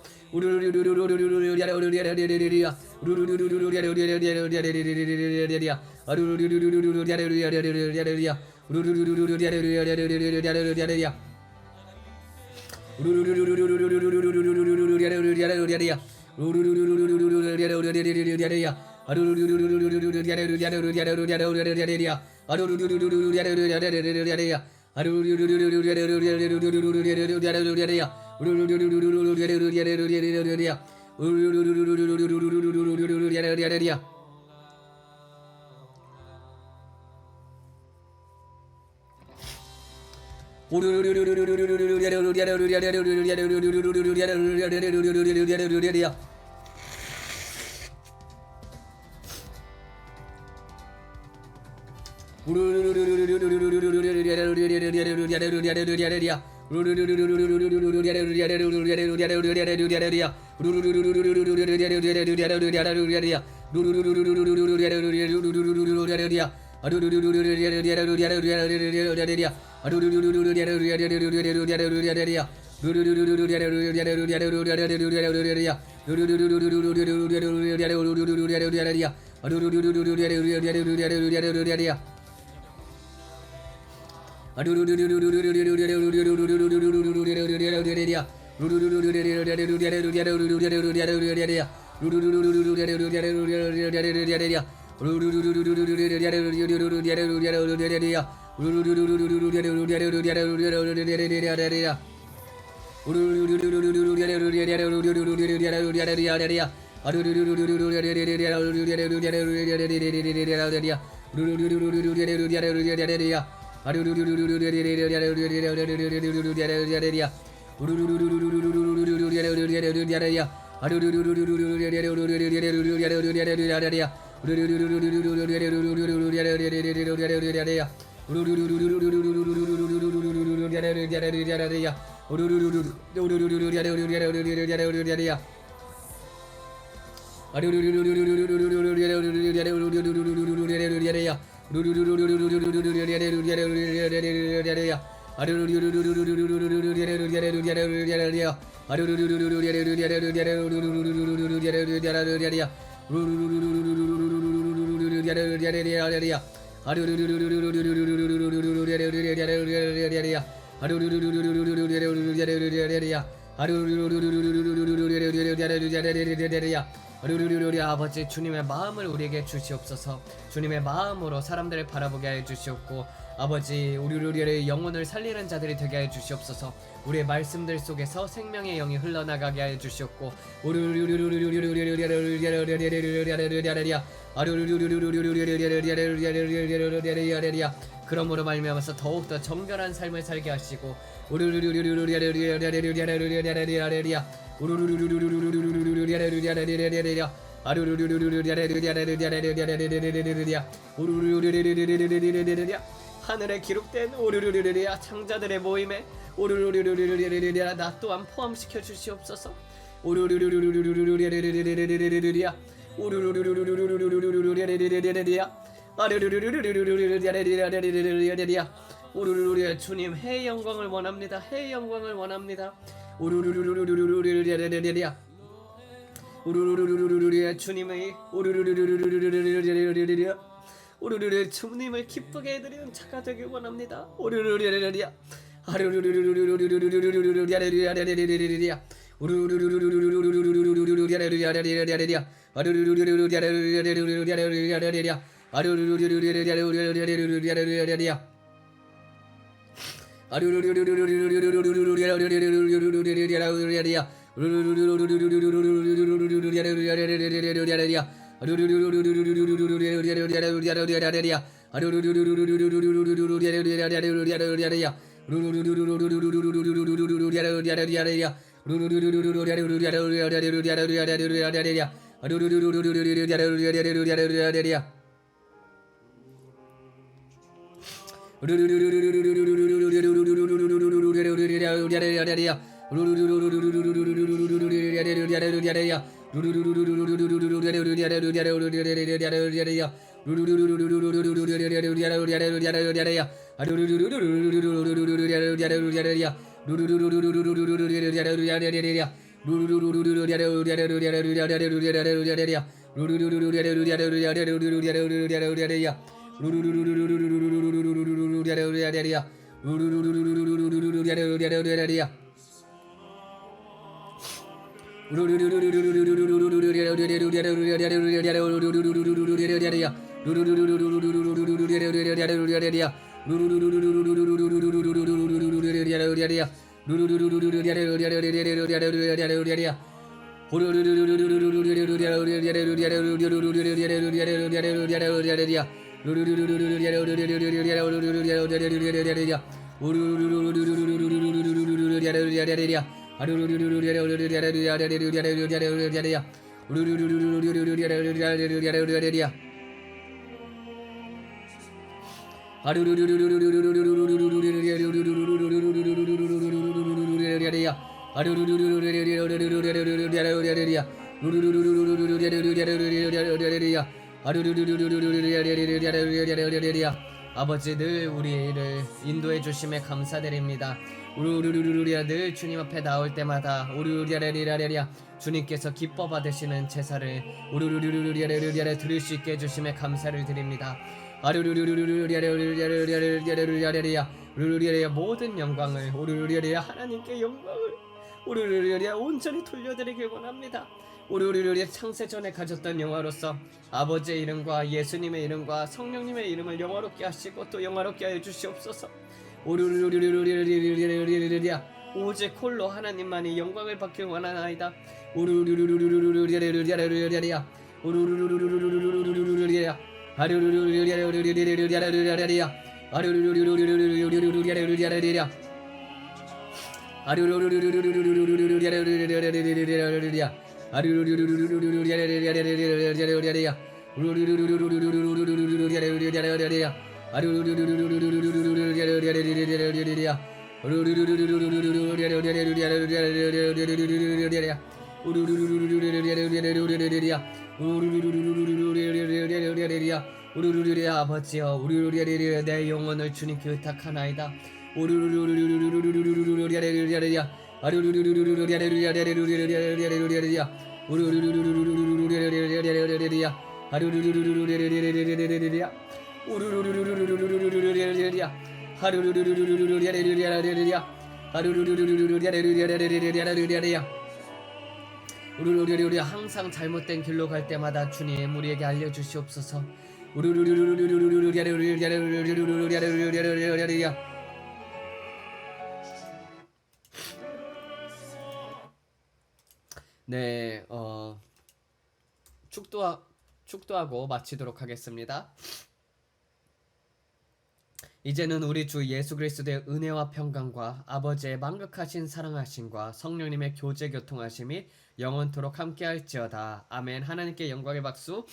A: 아버지 주님의 마음을 우리에게 주시옵소서. 주님의 마음으로 사람들을 바라보게 하여 주시옵고 아버지, 우리의 영혼을 살리는 자들이 되게 해 주시옵소서. 우리의 말씀들 속에서 생명의 영이 흘러나가게 해 주시옵고, 그러므로 말미암아서 더욱더 정결한 삶을 살게 하시고, 하늘에 기록된 오르르르르리아 창자들의 모임에 오르르르르르르리아 나 또한 포함시켜 주시옵소서. 오르르르르르르르리아 오르르르르르르르리아 아르르르르르르르리아 오르르르르 주님 해의 영광을 원합니다. 해의 영광을 원합니다. 오르르르르르르르리아 오르르르르르르리아 주님의 오르르르르르르르리아 오르르르 주님을 기쁘게 해드리는 자가 되길 원합니다. 오르르르르리아 아르르르르르르르르르리아 오르르르르르르르르르리아 아르르르르르르르르르리아 아르르르르르르르르르리아 아버지 늘 우리를 인도해 주심에 감사드립니다. 우르르르르리아 늘 주님 앞에 나올 때마다 우르르리아리라리아 주님께서 기뻐 받으시는 제사를 우르르르르리아리아 들을 수 있게 해주심에 감사를 드립니다. 아르르르르리아리아 우르르리아 모든 영광을 우르르리아 하나님께 영광을 우르르리아 온전히 돌려드리길 원합니다. 우리를 창세전에 가졌던 영화로서 아버지의 이름과 예수님의 이름과 성령님의 이름을 영화롭게 하시고 또 영화롭게 하여 주시옵소서. 우르르르르르르르르르르르 오직 홀로 하나님만이 영광을 받길 원하나이다. 우르르르르르르르르르르르 우르르르르르르르르르르 아르르르르르르르르르르르르 아르르르르르르르르르르르르 아르르르르르르르르르르르르르르 아버지여 우리의 내 영혼을 주님께 의탁하나이다. 항상 잘못된 길로 갈 때마다 주님 우리에게 알려주시옵소서. 네, 축도하고 마치도록 하겠습니다. 이제는 우리 주 예수 그리스도의 은혜와 평강과 아버지의 만극하신 사랑하심과 성령님의 교제 교통하심이 영원토록 함께할지어다. 아멘. 하나님께 영광의 박수.